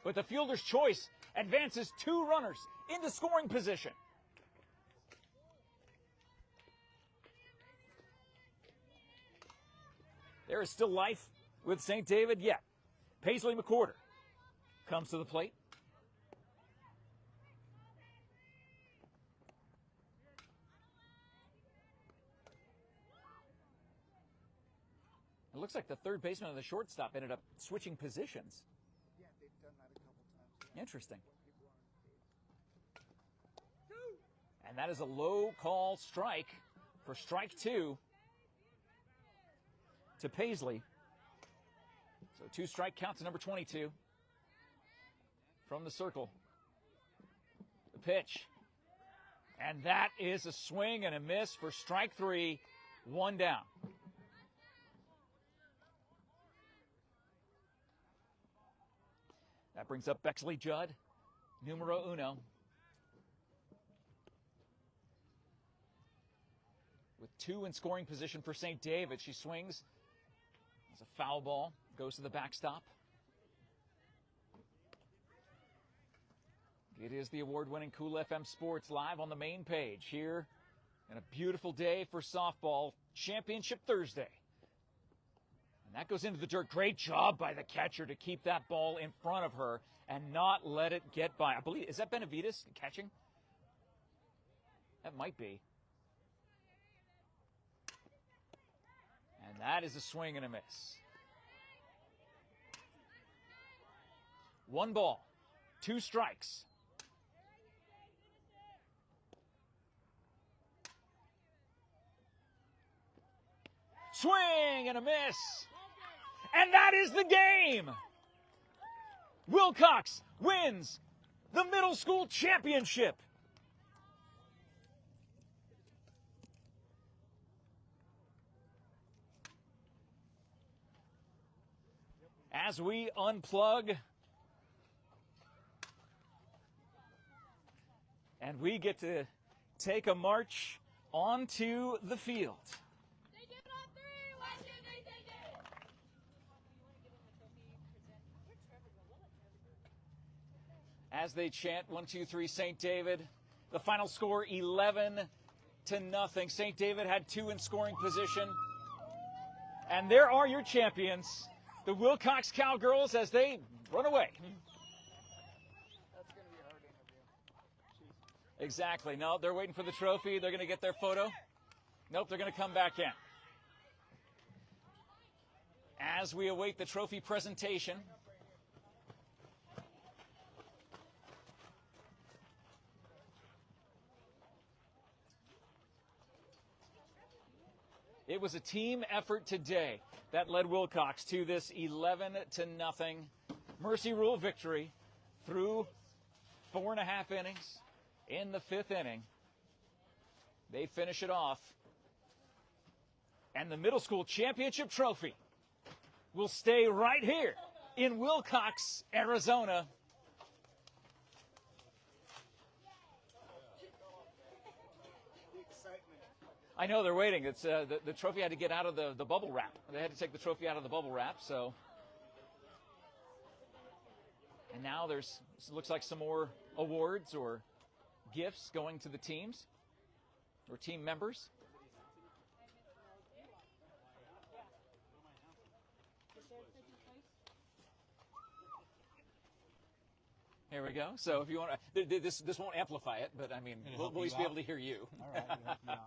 But the fielder's choice advances two runners into scoring position. There is still life with St. David yet. Paisley McWhorter comes to the plate. It looks like the third baseman and the shortstop ended up switching positions. Yeah, they've done that a couple times. Yeah. Interesting. And that is a low call strike for strike two to Paisley. So two strike counts to number 22 from the circle. The pitch. And that is a swing and a miss for strike three, one down. That brings up Bexley Judd, numero uno. With two in scoring position for St. David. She swings. It's a foul ball. Goes to the backstop. It is the award-winning Cool FM Sports live on the main page here. And a beautiful day for softball. Championship Thursday. And that goes into the dirt. Great job by the catcher to keep that ball in front of her and not let it get by. I believe, is that Benavides catching? That might be. And that is a swing and a miss. One ball, two strikes. Swing and a miss. And that is the game. Wilcox wins the middle school championship. As we unplug and we get to take a march onto the field. As they chant 1, 2, 3 St. David, the final score 11-0. St. David had two in scoring position. And there are your champions, the Wilcox Cowgirls, as they run away. That's going to be a hard interview. Jeez. Exactly. No, they're waiting for the trophy. They're going to get their photo. Nope, they're going to come back in. As we await the trophy presentation, it was a team effort today that led Wilcox to this 11-0 Mercy Rule victory through 4.5 innings. In the fifth inning, They finish it off. And the middle school championship trophy will stay right here in Wilcox, Arizona. I know they're waiting. It's the trophy had to get out of the bubble wrap. They had to take the trophy out of the bubble wrap. So, and now there's looks like some more awards or gifts going to the teams or team members. Here we go. So if you want to, this won't amplify it, but I mean, we'll at least be able to hear you. All right, you help me out.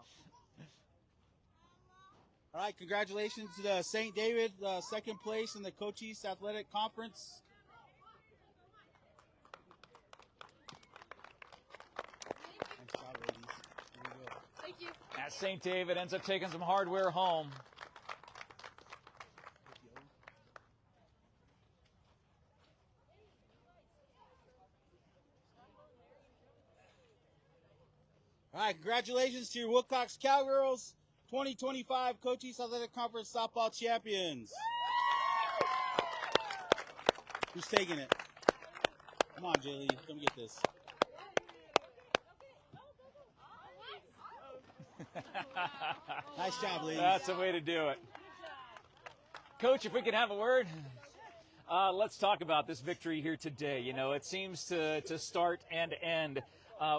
All right, congratulations to St. David, second place in the Cochise Athletic Conference. Nice job, ladies. Here we go. Thank you. As St. David ends up taking some hardware home. All right, congratulations to your Wilcox Cowgirls, 2025 Cochise Athletic Conference softball champions. Who's taking it? Come on, Jaylee, come get this. Nice job, ladies. That's the way to do it. Coach, if we could have a word. Let's talk about this victory here today. You know, it seems to start and end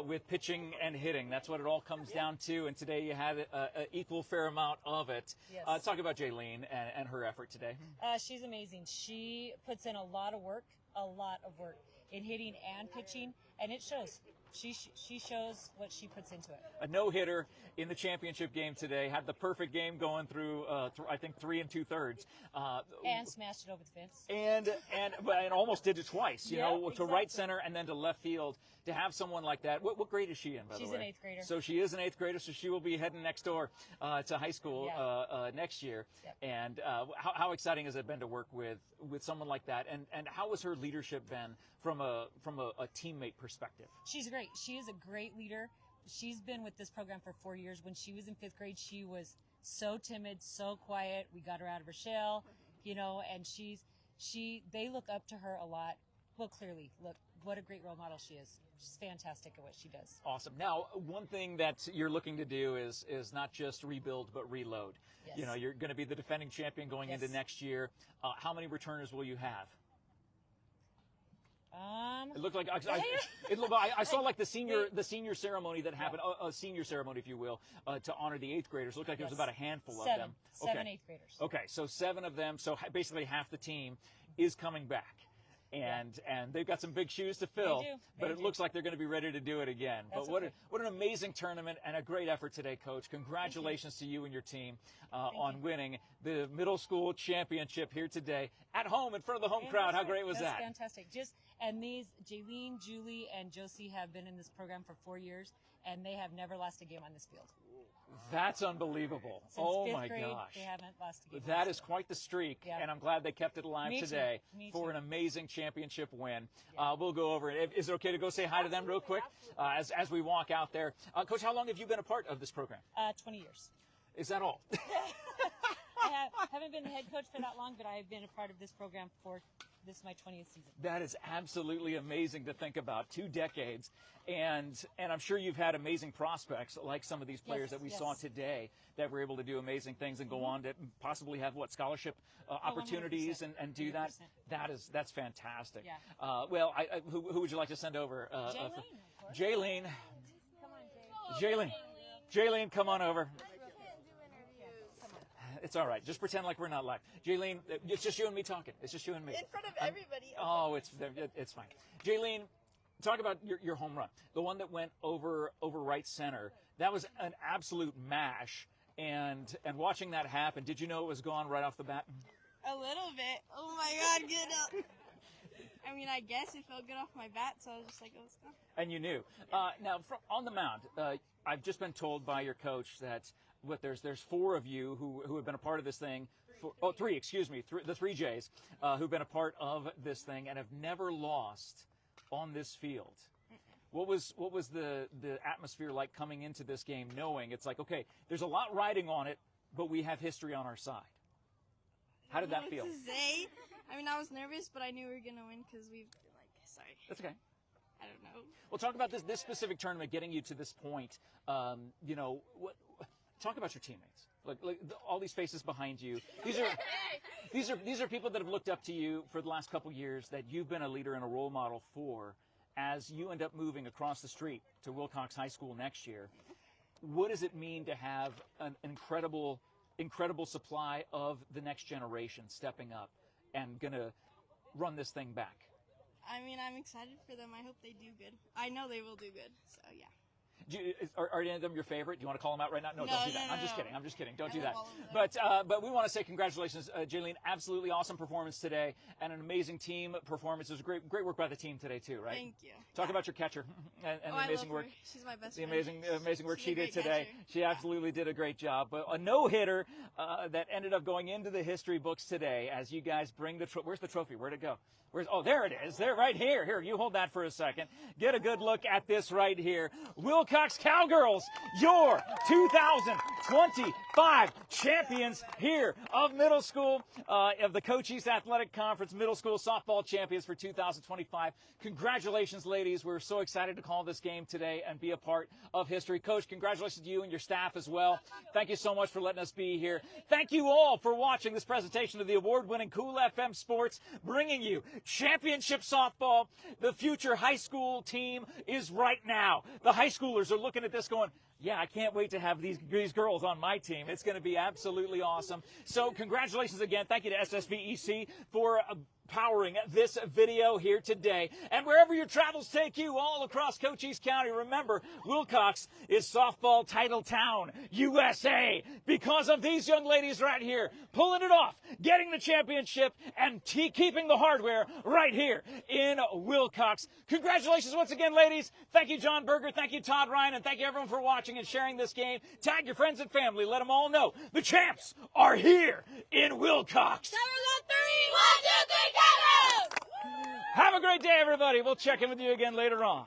with pitching and hitting. That's what it all comes down to. And today you had an equal fair amount of it. Yes. Talk about Jaylene and her effort today. She's amazing. She puts in a lot of work in hitting and pitching, and it shows. She shows what she puts into it. A no-hitter in the championship game today. Had the perfect game going through, I think, 3 2/3. And smashed it over the fence. And almost did it twice, you Yeah, know, to exactly. right center and then to left field. To have someone like that. What grade is she in, by the way? She's an 8th grader. So she is an 8th grader, so she will be heading next door to high school next year. Yep. And how exciting has it been to work with someone like that? And how has her leadership been from a teammate perspective? She's great. She is a great leader. She's been with this program for 4 years. When she was in 5th grade, she was so timid, so quiet. We got her out of her shell, you know, and they look up to her a lot. Well, clearly, look what a great role model she is. She's fantastic at what she does. Awesome. Now, one thing that you're looking to do is not just rebuild, but reload. Yes. You know, you're going to be the defending champion going into next year. How many returners will you have? It looked like I saw like the senior ceremony that happened, a senior ceremony, if you will, to honor the 8th graders. It looked like there was about a handful of them. Seven 8th graders. Okay, so 7 of them. So basically half the team is coming back. And they've got some big shoes to fill, but it looks like they're going to be ready to do it again. That's but what an amazing tournament and a great effort today, Coach. Congratulations to you and your team on winning the middle school championship here today at home in front of the home crowd. How great was that? That's fantastic. And these Jaylene, Julie, and Josie have been in this program for 4 years, and they have never lost a game on this field. That's unbelievable. Since oh 5th my grade, gosh. They haven't lost a game. That is quite the streak, and I'm glad they kept it alive Me today too. for an amazing championship win. We'll go over it. Is it okay to go say hi to them real quick as we walk out there? Coach, how long have you been a part of this program? 20 years. Is that all? I haven't been the head coach for that long, but I have been a part of this program for this is my 20th season. That is absolutely amazing to think about. 2 decades. And I'm sure you've had amazing prospects like some of these players that we saw today that were able to do amazing things and go on to possibly have scholarship opportunities and do that. 100%. That's fantastic. Yeah. Well, who would you like to send over? Jaylene. Come on, Jay. Jaylene, come on over. It's all right. Just pretend like we're not live. Jaylene, it's just you and me talking. It's just you and me. In front of everybody. Oh, it's fine. Jaylene, talk about your home run. The one that went over right center. That was an absolute mash. And watching that happen, did you know it was gone right off the bat? A little bit. Oh my God, get up. I mean, I guess it felt good off my bat, so I was just like, oh, it's gone. And you knew. Now, on the mound, I've just been told by your coach that there's 4 of you who have been a part of this thing. 3, excuse me, the 3 J's who've been a part of this thing and have never lost on this field. What was the atmosphere like coming into this game, knowing it's like, okay, there's a lot riding on it, but we have history on our side? How did that feel? To say. I mean, I was nervous, but I knew we were gonna win because we've sorry. That's okay. I don't know. Well, talk about this specific tournament getting you to this point. You know, talk about your teammates. All these faces behind you. These are people that have looked up to you for the last couple years, that you've been a leader and a role model for. As you end up moving across the street to Wilcox High School next year, what does it mean to have an incredible supply of the next generation stepping up and gonna run this thing back? I mean, I'm excited for them. I hope they do good. I know they will do good. So yeah. Are any of them your favorite? Do you want to call them out right now? No, don't do that. No, I'm just kidding. I'm just kidding. Don't do love that. all of them. But we want to say congratulations, Jaylene. Absolutely awesome performance today, and an amazing team performance. It was great work by the team today too, right? Thank you. Talk about your catcher and the amazing work. She's my best The friend. amazing work She's she a did great today. catcher. She absolutely did a great job. But a no-hitter that ended up going into the history books today as you guys bring the where's the trophy? Where'd it go? Oh, there it is. There, right here. Here, you hold that for a second. Get a good look at this right here. Wilcox Cowgirls, your 2025 champions here of middle school, of the Cochise Athletic Conference middle school softball champions for 2025. Congratulations, ladies. We're so excited to call this game today and be a part of history. Coach, congratulations to you and your staff as well. Thank you so much for letting us be here. Thank you all for watching this presentation of the award-winning Cool FM Sports, bringing you championship softball. The future high school team is right now. The high schoolers are looking at this going, yeah, I can't wait to have these girls on my team. It's going to be absolutely awesome. So congratulations again. Thank you to SSVEC for powering this video here today. And wherever your travels take you all across Cochise County, remember, Wilcox is softball title town, USA, because of these young ladies right here, pulling it off, getting the championship, and keeping the hardware right here in Wilcox. Congratulations once again, ladies. Thank you, John Berger. Thank you, Todd Ryan. And thank you, everyone, for watching and sharing this game. Tag your friends and family. Let them all know the champs are here in Wilcox. Have a great day, everybody. We'll check in with you again later on.